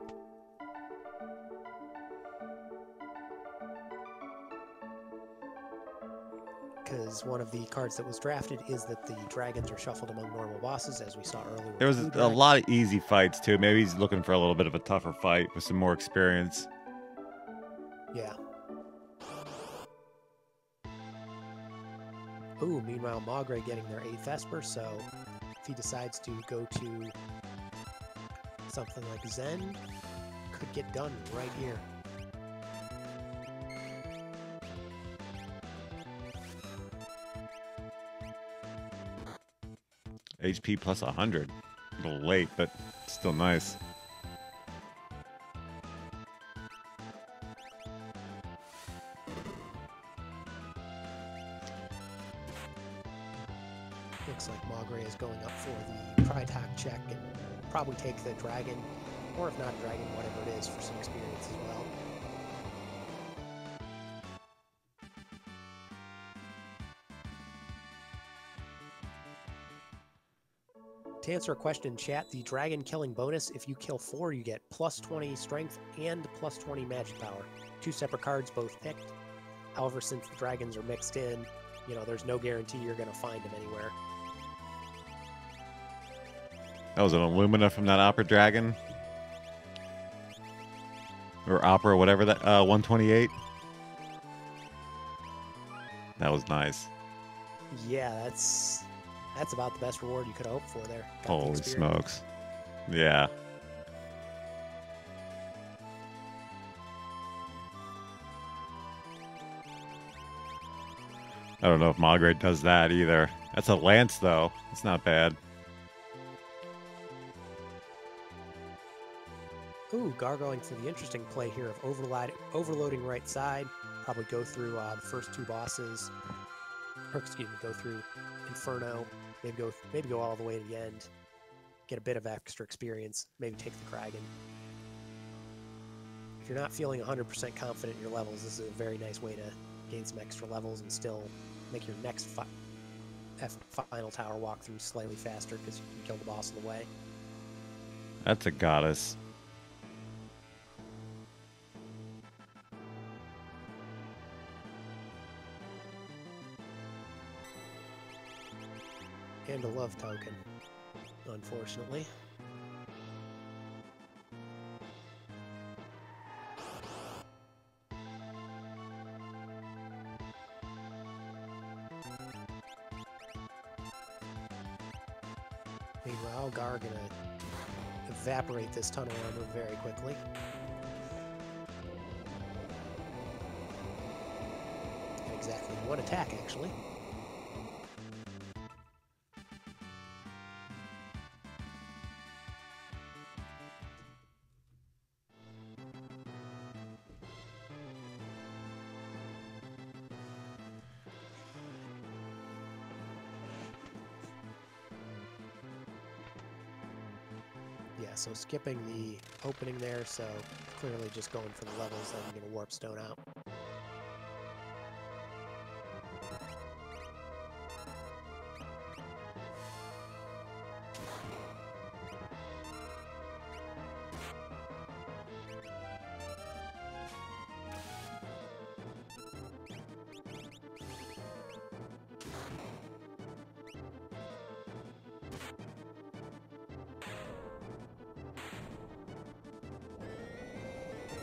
Because one of the cards that was drafted is that the dragons are shuffled among normal bosses, as we saw earlier. There was a lot of easy fights, too. Maybe he's looking for a little bit of a tougher fight with some more experience. Yeah. Ooh, meanwhile, Mograe getting their 8th Esper, so if he decides to go to something like Zen, could get done right here. HP plus 100. A little late, but still nice. Looks like Mograe is going up for the Pride Hack check and probably take the dragon, or if not dragon, whatever it is, for some experience as well. To answer a question in chat, the dragon killing bonus, if you kill 4, you get plus 20 strength and plus 20 magic power. 2 separate cards, both picked. However, since the dragons are mixed in, you know, there's no guarantee you're going to find them anywhere. That was an Illumina from that Opera Dragon. Or Opera, whatever that, 128. That was nice. Yeah, that's about the best reward you could hope for there. Holy smokes. Yeah. I don't know if Mograe does that either. That's a Lance, though. It's not bad. Ooh, Gaahr going for the interesting play here of overloading right side. Probably go through the first 2 bosses. Or excuse me, go through Inferno. Maybe go all the way to the end. Get a bit of extra experience. Maybe take the Kraken. If you're not feeling 100% confident in your levels, this is a very nice way to gain some extra levels and still make your next final tower walkthrough slightly faster because you can kill the boss on the way. That's a goddess. And a love token, unfortunately. Meanwhile, Gaahr gonna evaporate this tunnel armor very quickly. And exactly 1 attack, actually. Yeah, so skipping the opening there, so clearly just going for the levels, then you're going to warp stone out.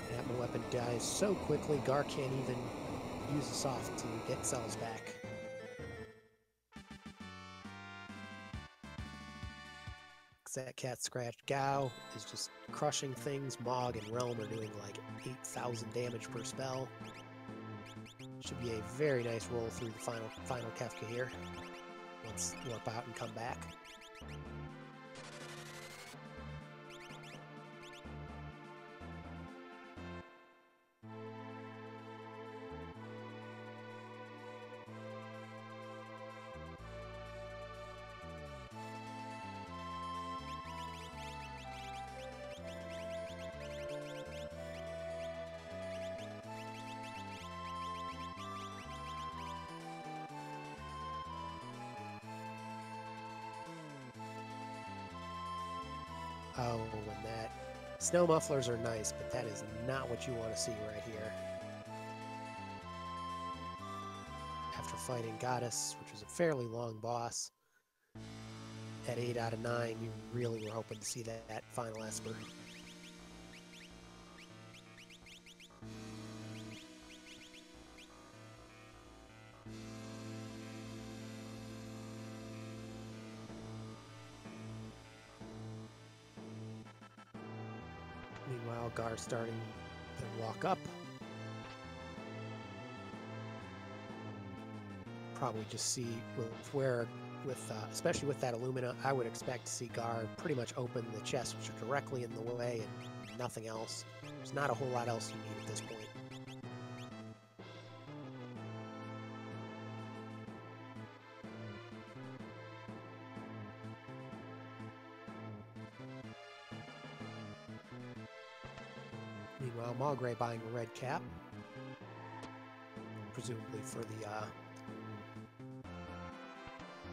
That weapon dies so quickly, Gaahr can't even use a soft to get cells back. That cat scratched Gao is just crushing things. Mog and Realm are doing like 8,000 damage per spell. Should be a very nice roll through the final Kefka here. Let's warp out and come back. Oh, and that snow mufflers are nice, but that is not what you want to see right here. After fighting Goddess, which was a fairly long boss, at 8 out of 9, you really were hoping to see that final Esper. Meanwhile, Gaahr starting to walk up. Probably just see especially with that Illumina, I would expect to see Gaahr pretty much open the chests which are directly in the way and nothing else. There's not a whole lot else you need at this point. Meanwhile, Mograe buying a red cap, presumably for the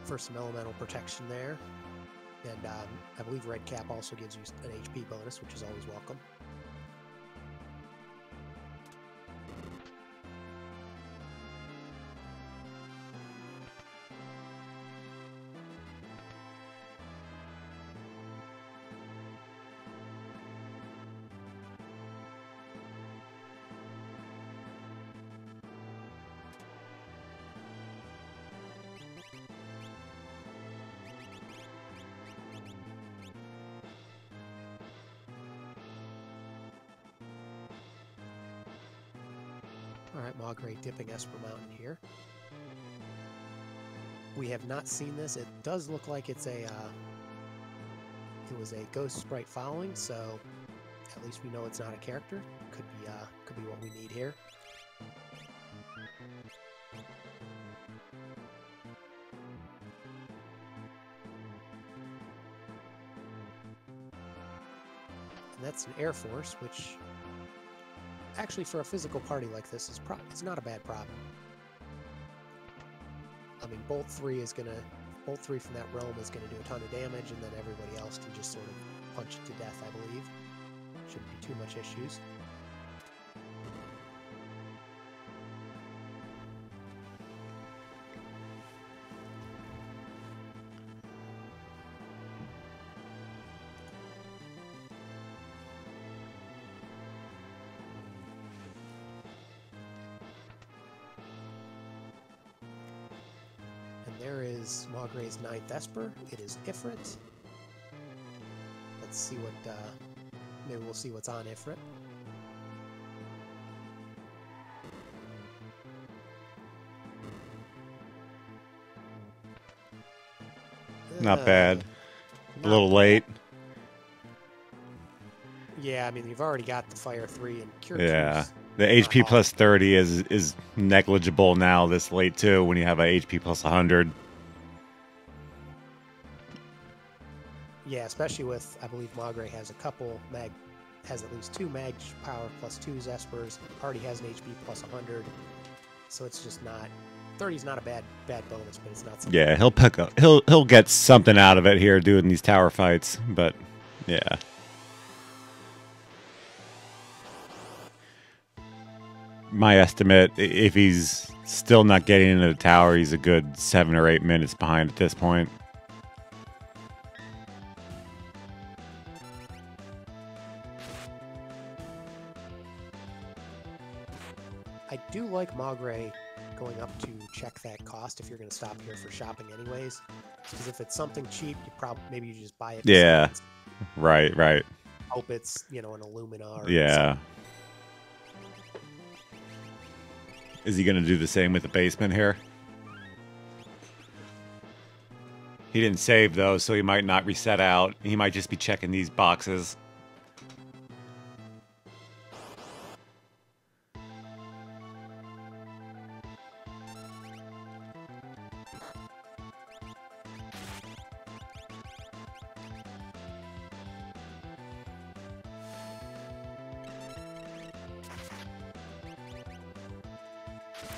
for some elemental protection there. And I believe red cap also gives you an HP bonus, which is always welcome. Alright, Mograe dipping Esper Mountain here. We have not seen this. It does look like it's a, it was a ghost sprite following, so at least we know it's not a character. Could be what we need here. And that's an Air Force, which actually, for a physical party like this, is not a bad problem. I mean, Bolt 3 from that realm is gonna do a ton of damage, and then everybody else can just sort of punch it to death, I believe. Shouldn't be too much issues. There is Mograe's 9th Esper. It is Ifrit. Let's see what, maybe we'll see what's on Ifrit. Not bad. A little late. Yeah, I mean, you've already got the Fire 3 and Cure 2. Yeah. The HP plus 30 is negligible now this late, too, when you have a HP plus 100. Yeah, especially with, I believe Mograe has has at least 2 mag power plus 2 Espers, already has an HP plus 100, so it's just not, 30 is not a bad bonus, but it's not something. Yeah, he'll pick up, he'll get something out of it here doing these tower fights, but yeah. My estimate, if he's still not getting into the tower, he's a good 7 or 8 minutes behind at this point. I do like Mograe going up to check that cost if you're going to stop here for shopping anyways. Because if it's something cheap, maybe you just buy it. Yeah, right. Hope it's, an Illumina or yeah. something. Is he going to do the same with the basement here? He didn't save though, so he might not reset out. He might just be checking these boxes.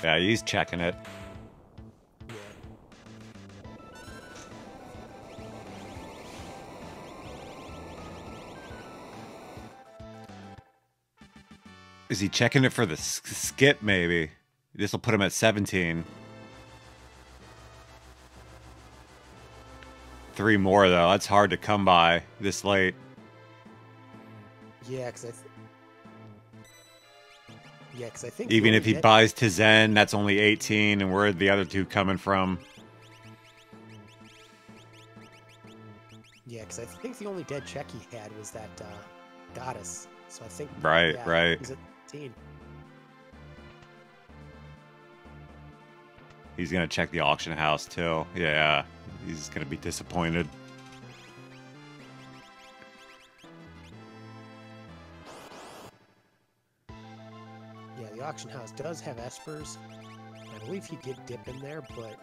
Yeah, he's checking it. Yeah. Is he checking it for the skip, maybe? This will put him at 17. 3 more, though. That's hard to come by this late. Yeah, because I think even if he buys Tizen, that's only 18, and where are the other 2 coming from? Yeah, because I think the only dead check he had was that goddess. So I think right. He's at 18. He's gonna check the auction house too. Yeah, he's gonna be disappointed. The auction house does have Espers. I believe he did dip in there, but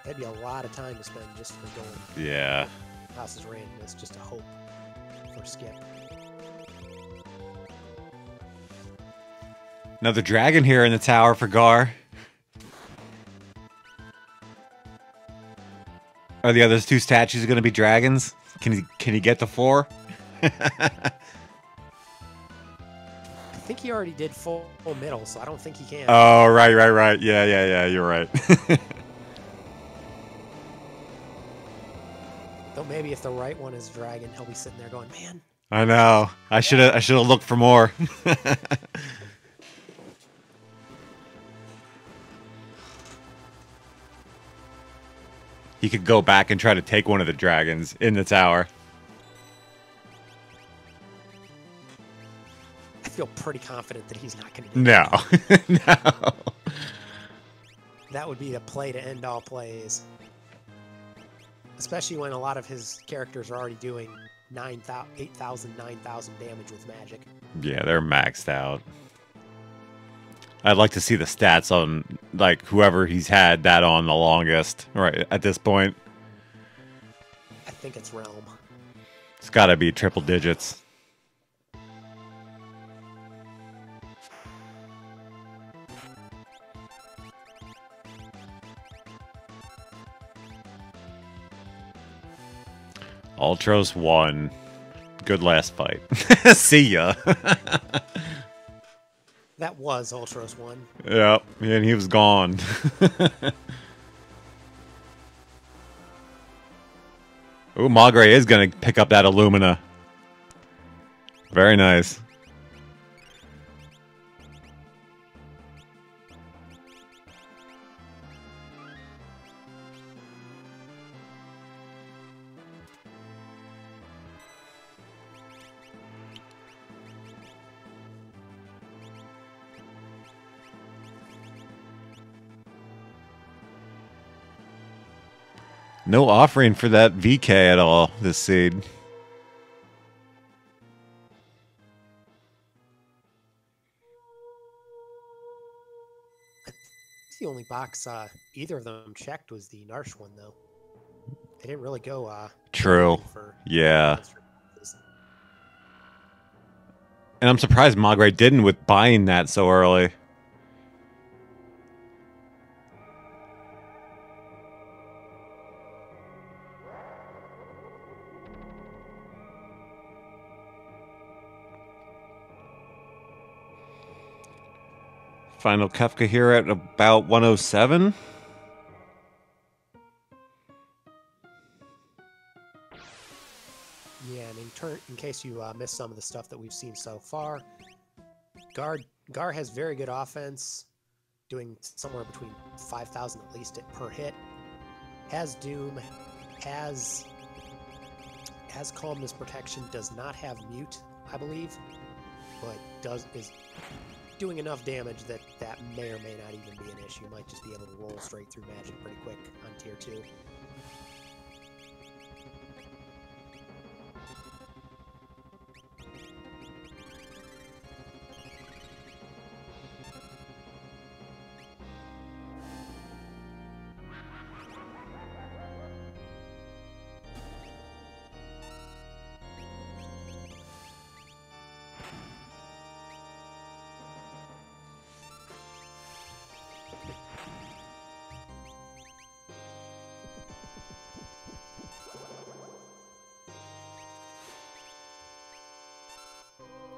that'd be a lot of time to spend just for going. Yeah. House's randomness, just a hope for skip. Another dragon here in the tower for Gaahr. Are the other 2 statues going to be dragons? Can he get the 4? I think he already did full middle, so I don't think he can. Oh, right. Yeah, you're right. Though maybe if the right one is dragon, he'll be sitting there going, man. I know. I should have looked for more. He could go back and try to take one of the dragons in the tower. I feel pretty confident that he's not going to do that. No. That would be the play to end all plays. Especially when a lot of his characters are already doing 8,000, 9,000 damage with magic. Yeah, they're maxed out. I'd like to see the stats on, like, whoever he's had that on the longest, right, at this point. I think it's Realm. It's got to be triple digits. Ultros won. Good last fight. See ya. That was Ultros 1. Yep, and he was gone. Ooh, Mograe is going to pick up that Illumina. Very nice. No offering for that VK at all this seed. The only box either of them checked was the Narsh one, though. They didn't really go. true. For Yeah. monster boxes. And I'm surprised Mograe didn't with buying that so early. Final Kefka here at about 107. Yeah, and in case you missed some of the stuff that we've seen so far, Gaahr has very good offense, doing somewhere between 5,000 at least per hit. Has Doom, has Calmness Protection, does not have Mute, I believe, but is doing enough damage that may or may not even be an issue. Might just be able to roll straight through magic pretty quick on tier 2.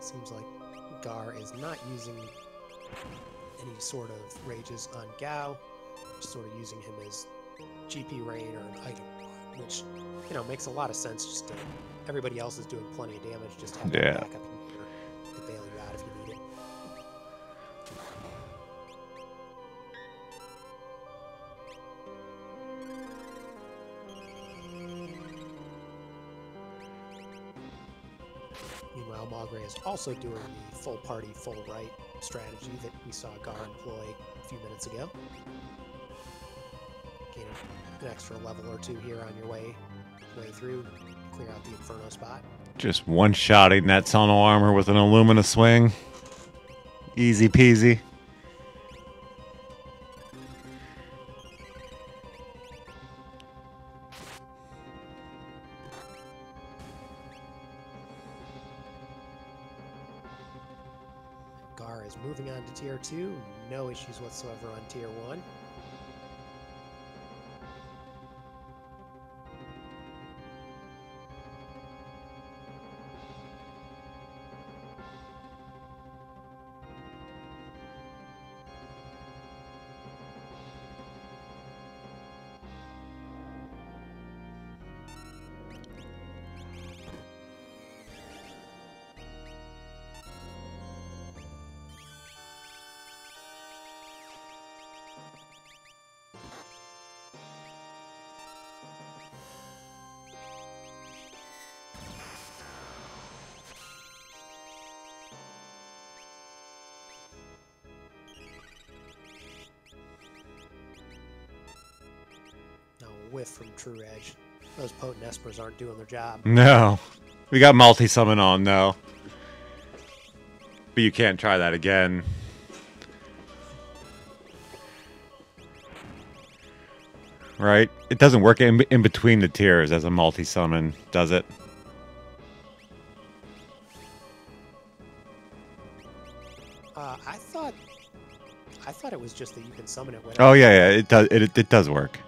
Seems like Gaahr is not using any sort of rages on Gao, just sort of using him as GP raid or an item, which, you know, makes a lot of sense. Just everybody else is doing plenty of damage, just have a backup in here to bail you out if you need it. Meanwhile, Mograe is also doing the full party, full right strategy that we saw Gaahr employ a few minutes ago. Gain an extra level or two here on your way through, clear out the Inferno spot. Just one-shotting that tunnel armor with an Illumina swing. Easy peasy. Gaahr is moving on to tier 2. No issues whatsoever on tier 1. Whiff from True Edge. Those potent espers aren't doing their job. No. We got multi-summon on, though. But you can't try that again. Right? It doesn't work in between the tiers as a multi-summon, does it? I thought it was just that you can summon it whenever. Oh yeah, it does. It does work.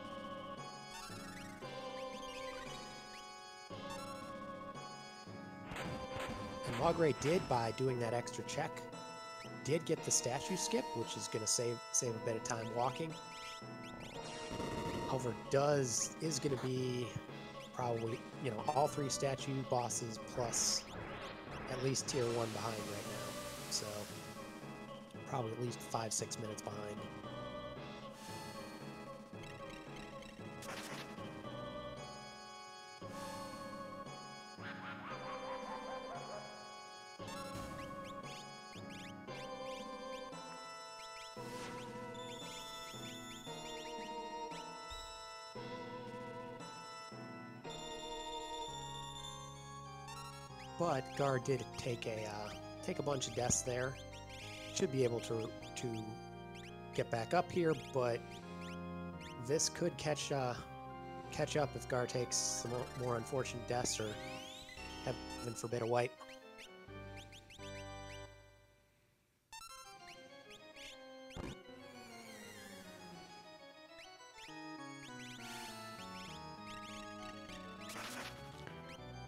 Mograe did, by doing that extra check, did get the statue skip, which is going to save a bit of time walking. However, is going to be probably, you know, all 3 statue bosses plus at least tier 1 behind right now. So probably at least 5-6 minutes behind. But Gaahr did take a bunch of deaths there. Should be able to get back up here, but this could catch catch up if Gaahr takes some more unfortunate deaths or heaven forbid a wipe.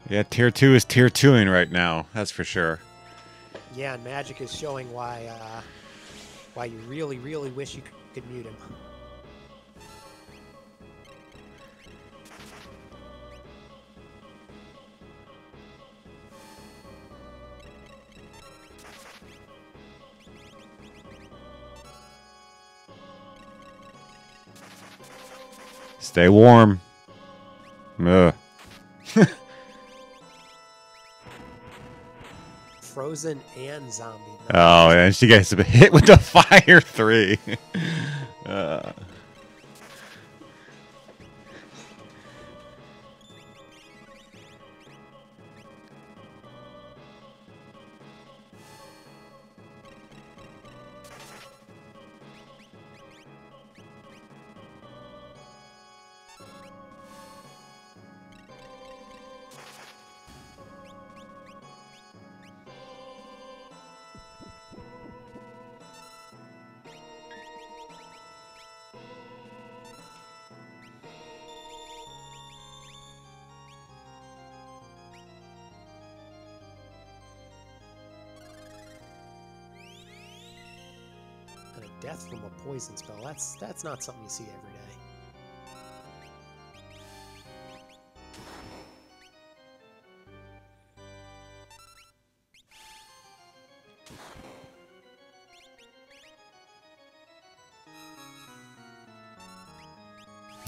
Yeah, tier 2 is tier 2ing right now. That's for sure. Yeah, and Magic is showing why you really, really wish you could mute him. Stay warm. Ugh. Frozen and zombie. Oh, and she gets hit with the fire 3. And a death from a poison spell. That's not something you see every day.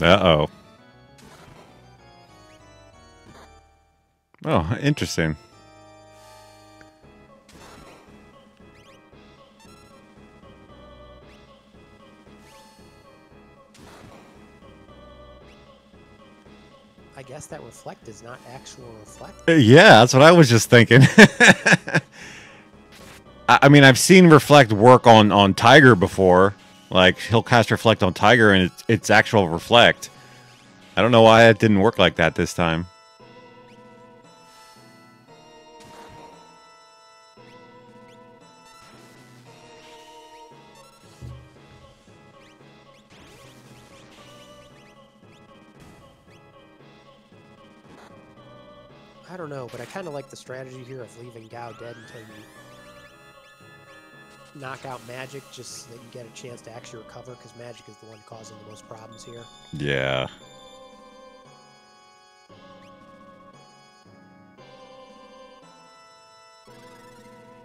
Uh-oh. Oh, interesting. I guess that reflect is not actual reflect. Yeah, that's what I was just thinking. I mean, I've seen reflect work on Tiger before. Like, he'll cast reflect on Tiger and it's actual reflect. I don't know why it didn't work like that this time. I don't know, but I kind of like the strategy here of leaving Gao dead until you knock out Magic, just so that you get a chance to actually recover, because Magic is the one causing the most problems here. Yeah.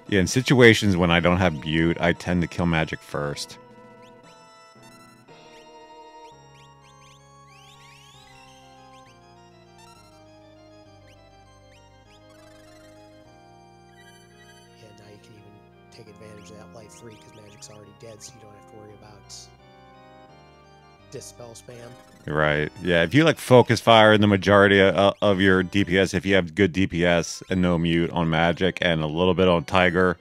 Yeah, in situations when I don't have Butte, I tend to kill Magic first. Yeah, now you can even take advantage of that life 3 because Magic's already dead, so you don't have to worry about dispel spam. Right. Yeah, if you like focus fire in the majority of your DPS, if you have good DPS and no mute on Magic and a little bit on Tiger,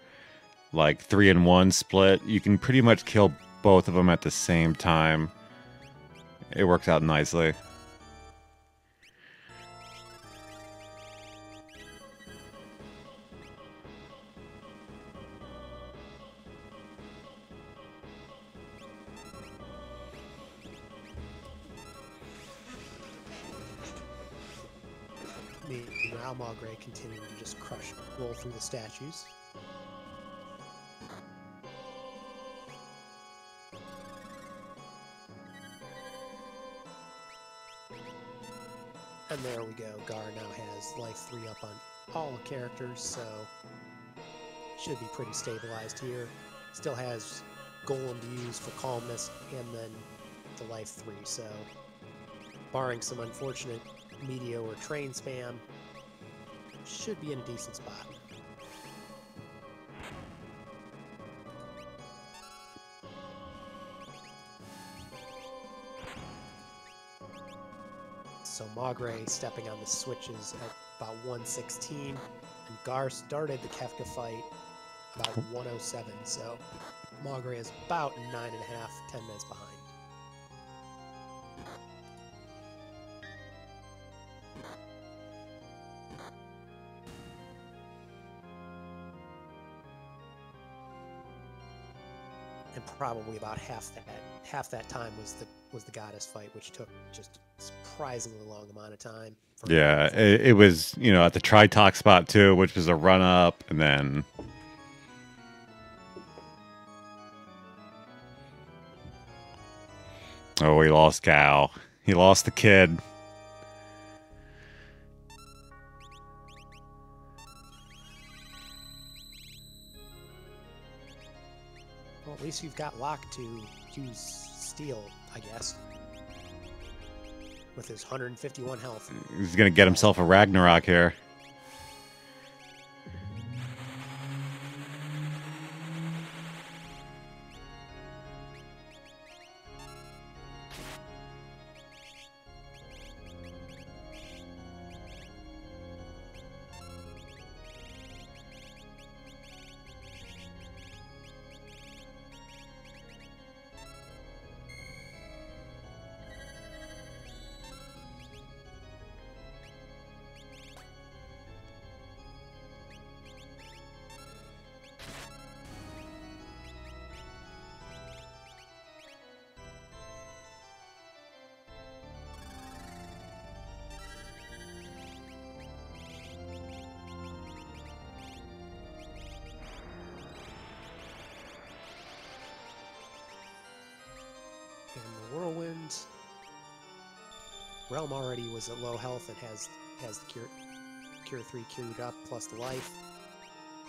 like 3-in-1 split, you can pretty much kill both of them at the same time. It works out nicely. Meanwhile, Mograe continuing to just roll through the statues. And there we go. Gaahr now has life 3 up on all characters, so should be pretty stabilized here. Still has Golem to use for calmness and then the life 3, so barring some unfortunate Meteor or train spam, should be in a decent spot. So Mograe stepping on the switches at about 116, and Gaahr started the Kefka fight about 107, so Mograe is about 9.5, 10 minutes behind. and probably about half that time was the goddess fight, which took just a surprisingly long amount of time. Yeah, it was, you know, at the Tritox spot too, which was a run up, and then oh, he lost Gal. He lost the kid. Well, at least you've got Locke to use Steel, I guess. With his 151 health. He's gonna get himself a Ragnarok here. Whirlwind. Realm already was at low health and has the cure 3 queued up plus the life.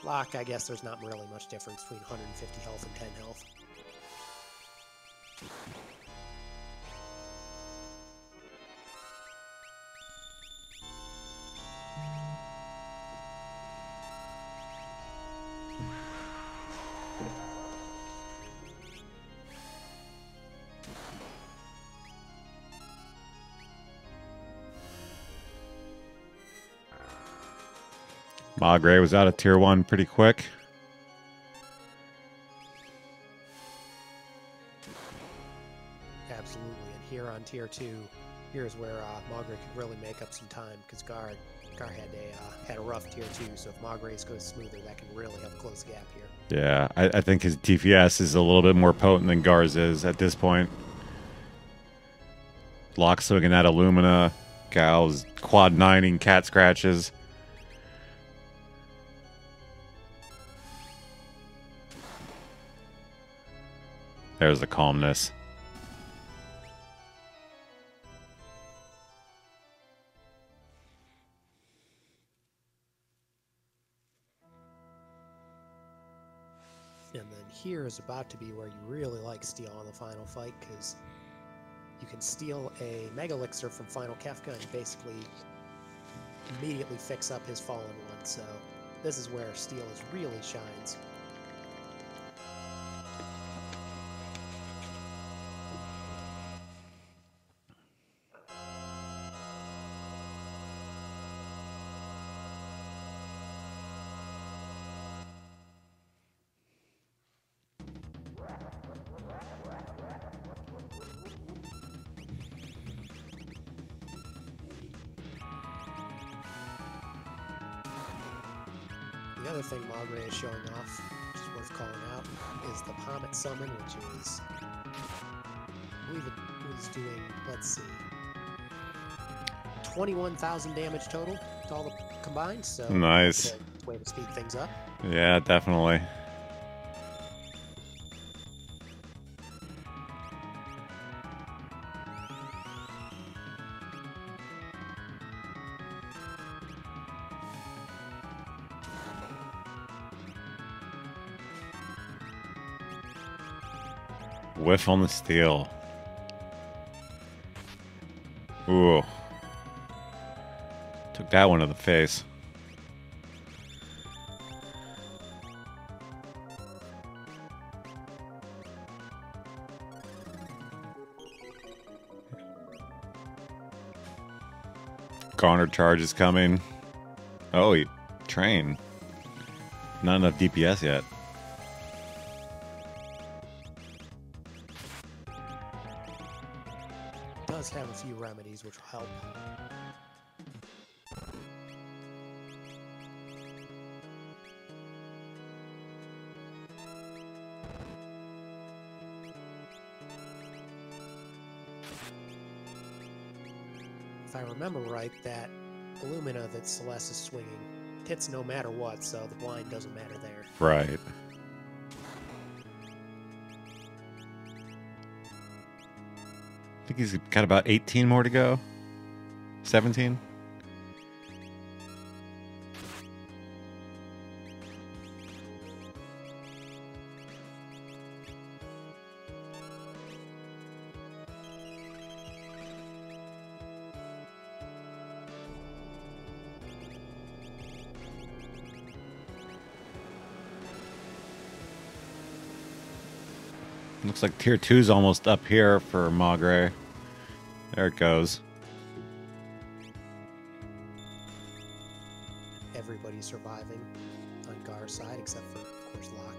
Locke, I guess there's not really much difference between 150 health and 10 health. Mograe was out of tier 1 pretty quick. Absolutely, and here on tier 2, here's where Mograe could really make up some time, because Gaahr had a rough tier 2, so if Mograe's goes smoother, that can really help close the gap here. Yeah, I think his TPS is a little bit more potent than Gaar's is at this point. Locke swinging that Illumina. Gal's quad 9ing cat scratches. There's the calmness. And then here is about to be where you really like Steel on the final fight, because you can steal a Mega Elixir from Final Kefka and basically immediately fix up his Fallen One. So this is where Steel really shines. The other thing Mograe is showing off, which is worth calling out, is the Pommet Summon, which is, I believe it was doing, let's see, 21,000 damage total to all the combined, so nice. It's a way to speed things up. Yeah, definitely. Whiff on the steel. Ooh. Took that one to the face. Garnered charge is coming. Oh, he train. Not enough DPS yet. Does have a few remedies which will help. if I remember right, that Illumina that Celeste is swinging hits no matter what, so the blind doesn't matter there. Right. I think he's got about 18 more to go. 17? Looks like tier 2's almost up here for Mograe. There it goes. Everybody's surviving on Gaahr's side, except for, of course, Locke.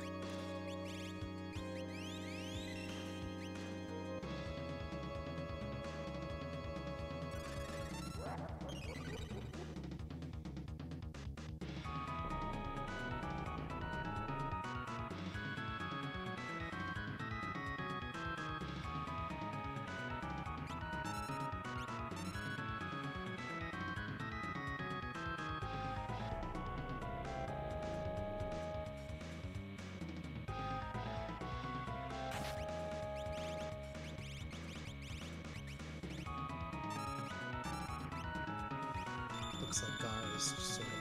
Looks like Gaahr is sort of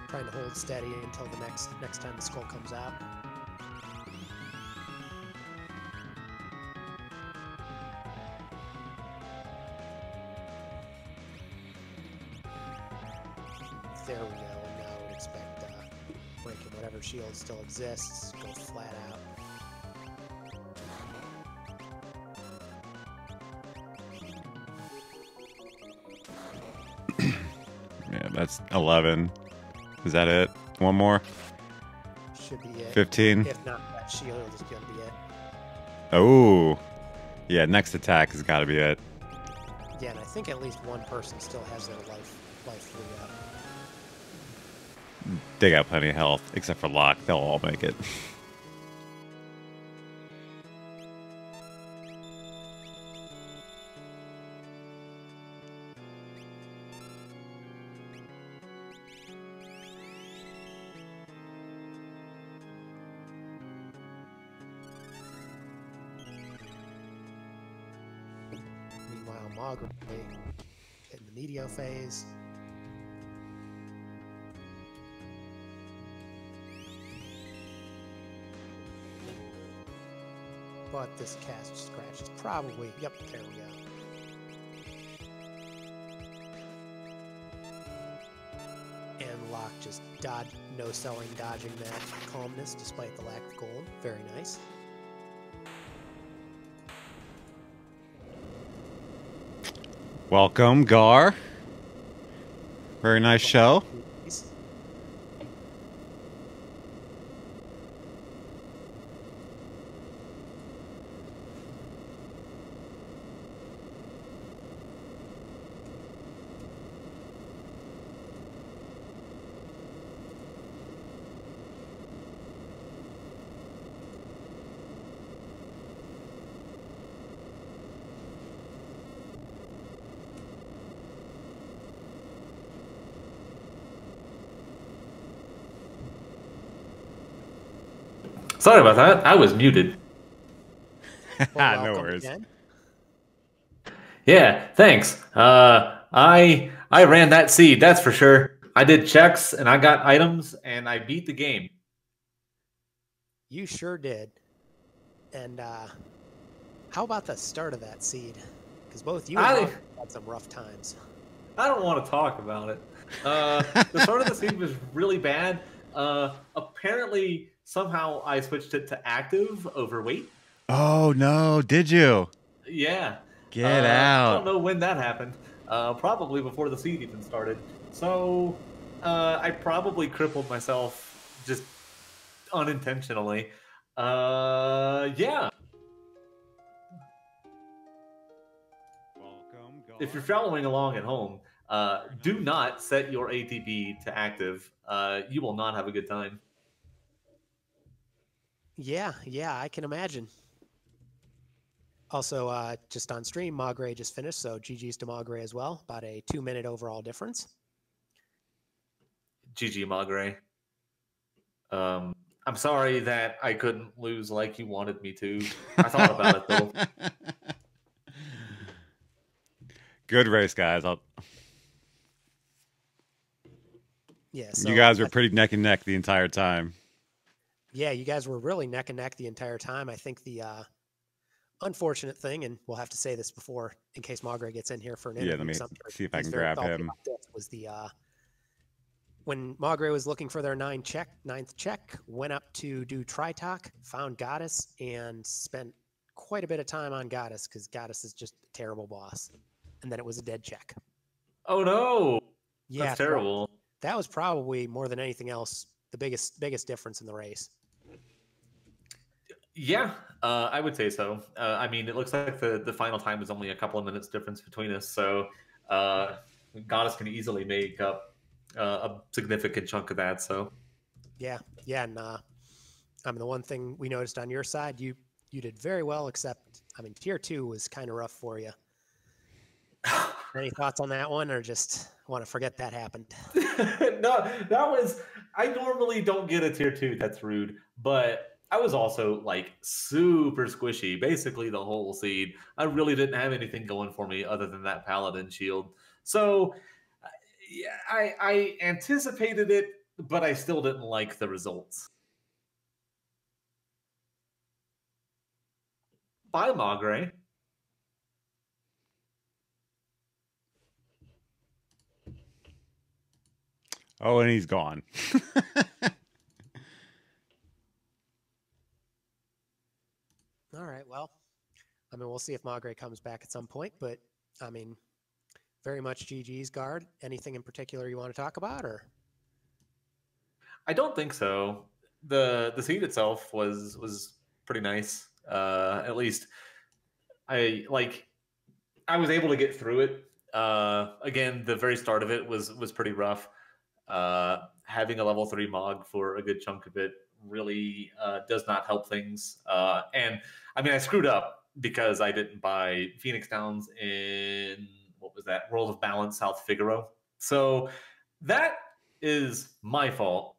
trying to hold steady until the next time the skull comes out. There we go, and now I would expect breaking whatever shield still exists, go flat out. Yeah, that's 11. Is that it? One more? Should be it. 15? If not, that shield is going to be it. Oh. Yeah, next attack has got to be it. Yeah, and I think at least one person still has their life free up. They got plenty of health, except for Locke. They'll all make it. Meanwhile, Mograe hitting the meteor phase. But this cast scratch is probably... Yep, there we go. And Locke just no-selling, dodging that calmness despite the lack of gold. Very nice. Welcome, Gaahr. Very nice show. Sorry about that. I was muted. Well, No worries. again. Yeah, thanks. I ran that seed, that's for sure. I did checks and I got items and I beat the game. You sure did. And how about the start of that seed? Because both you and Mark had some rough times. I don't want to talk about it. The start of the seed was really bad. Apparently, somehow I switched it to active over weight. Oh, no. Did you? Yeah. Get out. I don't know when that happened. Probably before the seed even started. So I probably crippled myself just unintentionally. Yeah. Welcome, Gaahr. If you're following along at home, do not set your ATB to active. You will not have a good time. Yeah, I can imagine. Also, just on stream, Mograe just finished, so GG's to Mograe as well. About a 2-minute overall difference. GG Mograe. I'm sorry that I couldn't lose like you wanted me to. I thought about it though. Good race, guys. Yeah, so you guys were pretty neck and neck the entire time. Yeah, you guys were really neck and neck the entire time. I think the unfortunate thing, and we'll have to say this before in case Mograe gets in here for an interview. Yeah, let me see if I can grab him. Was the when Mograe was looking for their ninth check, went up to do Tri-Talk, found Goddess, and spent quite a bit of time on Goddess because Goddess is just a terrible boss. And then it was a dead check. Oh no! Yeah, that's terrible. That was probably more than anything else the biggest difference in the race. Yeah, I would say so. I mean, it looks like the final time is only a couple of minutes difference between us, so Goddess can easily make up a significant chunk of that. So yeah, and I mean, the one thing we noticed on your side, you did very well, except I mean, tier 2 was kind of rough for you. Any thoughts on that one, or just want to forget that happened? No, that was. I normally don't get a tier 2. That's rude, but I was also like super squishy, basically the whole seed. I really didn't have anything going for me other than that paladin shield. So yeah, I anticipated it, but I still didn't like the results. Bye, Mograe. Oh, and he's gone. All right, well, I mean, we'll see if Mograe comes back at some point, but I mean, very much GG's guard. Anything in particular you want to talk about, or? I don't think so. The seed itself was pretty nice. At least I was able to get through it. Again, the very start of it was pretty rough. Having a level 3 Mog for a good chunk of it really does not help things. And I mean, I screwed up because I didn't buy Phoenix Downs in, what was that, World of Balance South Figaro. So that is my fault.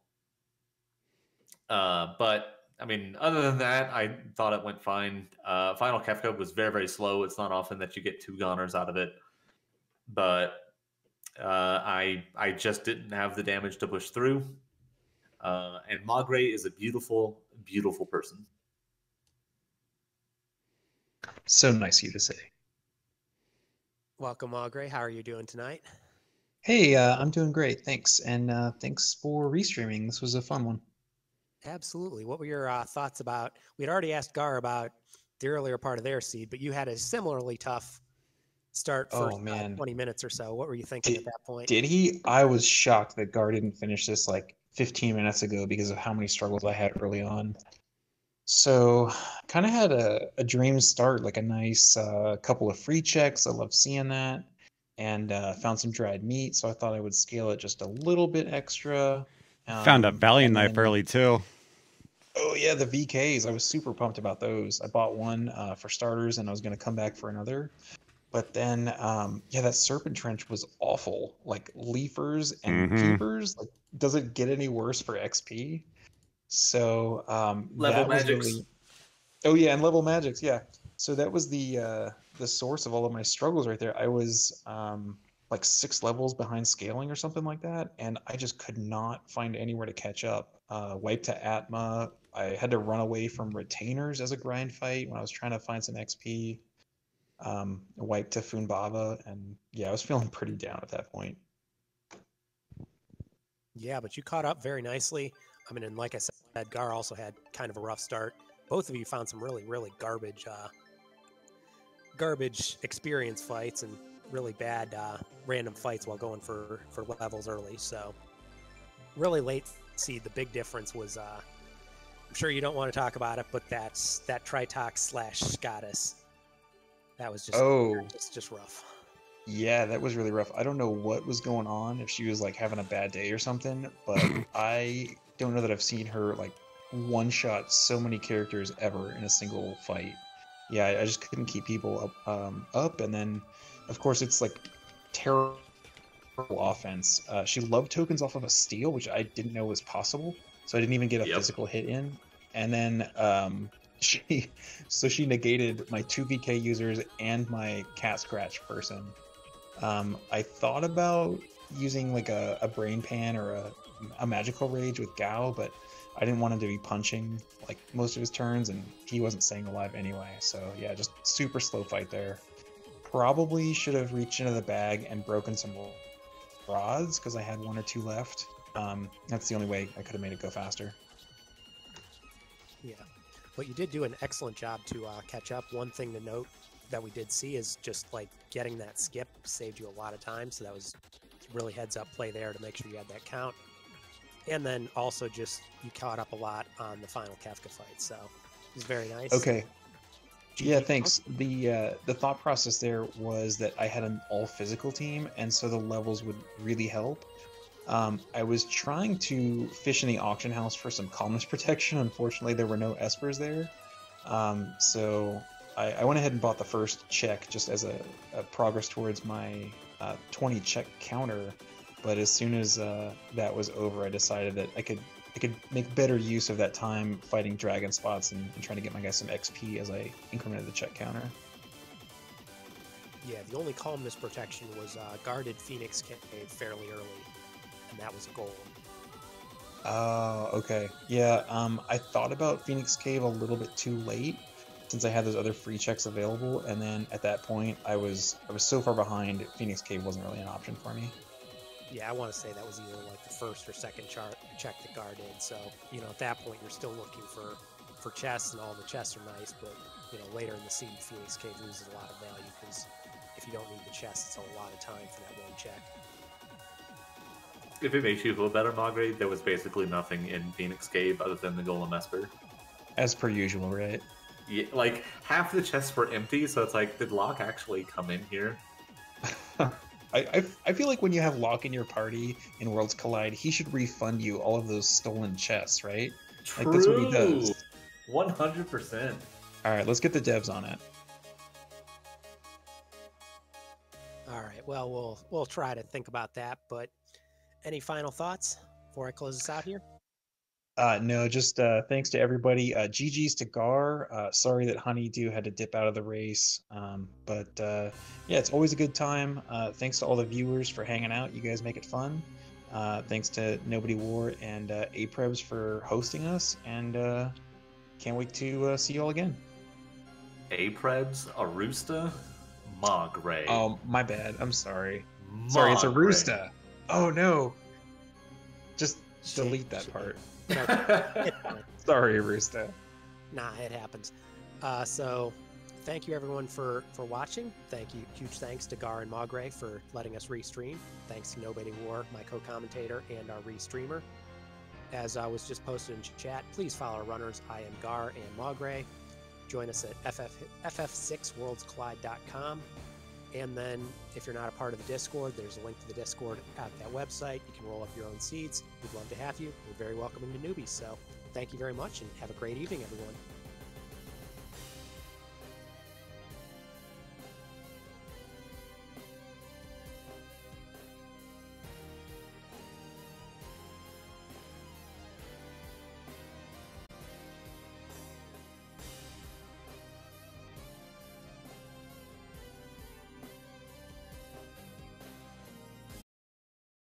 But I mean, other than that, I thought it went fine. Final Kefka was very, very slow. It's not often that you get 2 goners out of it. But I just didn't have the damage to push through. And Mograe is a beautiful, beautiful person. So nice of you to say. Welcome, Mograe. How are you doing tonight? Hey, I'm doing great, thanks. And thanks for restreaming. This was a fun one. Absolutely. What were your thoughts about, we'd already asked Gaahr about the earlier part of their seed, but you had a similarly tough start for 20 minutes or so. What were you thinking at that point? Did he? I was shocked that Gaahr didn't finish this like 15 minutes ago because of how many struggles I had early on. So kind of had a dream start, like a nice couple of free checks. I love seeing that. And found some dried meat, so I thought I would scale it just a little bit extra. Found a Valiant knife early too. Oh yeah, the VKs. I was super pumped about those. I bought one for starters, and I was going to come back for another. But then, yeah, that Serpent Trench was awful. Like Leafers and Peepers. Like, does it get any worse for XP? So level magics. Really... Oh yeah, and level magics. Yeah. So that was the source of all of my struggles right there. I was like 6 levels behind scaling or something like that, and I just could not find anywhere to catch up. Wipe to Atma. I had to run away from retainers as a grind fight when I was trying to find some XP. Wipe to Funbava, and yeah, I was feeling pretty down at that point. Yeah, but you caught up very nicely. I mean, and like I said, Gaahr also had kind of a rough start. Both of you found some really, really garbage experience fights and really bad random fights while going for levels early. So really late seed, the big difference was, I'm sure you don't want to talk about it, but that's that Tri-Talk / Goddess. That was just rough. Yeah, that was really rough. I don't know what was going on, if she was like having a bad day or something, but I don't know that I've seen her like one-shot so many characters ever in a single fight. yeah, I just couldn't keep people up. And then, of course, it's like terrible offense. She loved tokens off of a steal, which I didn't know was possible. So I didn't even get a physical hit in. And then she negated my 2 VK users and my cat scratch person. I thought about using like a brain pan or a magical rage with Gao, but I didn't want him to be punching like most of his turns, and he wasn't staying alive anyway. So yeah, just super slow fight there. Probably should have reached into the bag and broken some rods because I had 1 or 2 left. That's the only way I could have made it go faster. Yeah, but you did do an excellent job to catch up. One thing to note that we did see is just like getting that skip saved you a lot of time, so that was really heads up play there to make sure you had that count. And then also just you caught up a lot on the final Kafka fight, so it was very nice. Okay. Yeah, thanks. The thought process there was that I had an all physical team, and so the levels would really help. I was trying to fish in the auction house for some calmness protection. Unfortunately, there were no espers there. So I went ahead and bought the first check just as a progress towards my 20 check counter. But as soon as that was over, I decided that I could make better use of that time fighting dragon spots and trying to get my guys some XP as I incremented the check counter. Yeah, the only calmness protection was guarded Phoenix Cave fairly early, and that was a goal. Oh, okay. Yeah, I thought about Phoenix Cave a little bit too late since I had those other free checks available, and then at that point I was so far behind, Phoenix Cave wasn't really an option for me. Yeah, I want to say that was either like the first or second check that Gar did. So, you know, at that point, you're still looking for chests, and all the chests are nice. But, you know, later in the seed, Phoenix Cave loses a lot of value because if you don't need the chests, it's a lot of time for that one check. If it makes you feel better, Mograe, there was basically nothing in Phoenix Cave other than the Golem Esper. As per usual, right? Yeah, like half the chests were empty, so it's like, did Locke actually come in here? I feel like when you have Locke in your party in Worlds Collide, he should refund you all of those stolen chests, right? True. Like, that's what he does. 100%. All right, let's get the devs on it. All right, well, we'll try to think about that. But any final thoughts before I close this out here? No, just thanks to everybody. GG's to Gaahr. Sorry that Honeydew had to dip out of the race. But yeah, it's always a good time. Thanks to all the viewers for hanging out. You guys make it fun. Thanks to Nobody War and Aprebs for hosting us. And can't wait to see you all again. Aprebs, Arusta, Mograe. Oh, my bad. I'm sorry. Mograe. Sorry, it's Arusta. Oh, no. Just delete that part. Sorry, Arusta. Nah, it happens. So thank you everyone for watching. Thank you. Huge thanks to Gaahr and Mograe for letting us restream. Thanks to Nobody War, my co-commentator and our restreamer. As I was just posted in chat, please follow our runners. I am Gaahr and Mograe. Join us at ff6worldscollide.com. And then if you're not a part of the Discord, there's a link to the Discord at that website. You can roll up your own seeds. We'd love to have you. We're very welcoming to newbies. So thank you very much and have a great evening, everyone.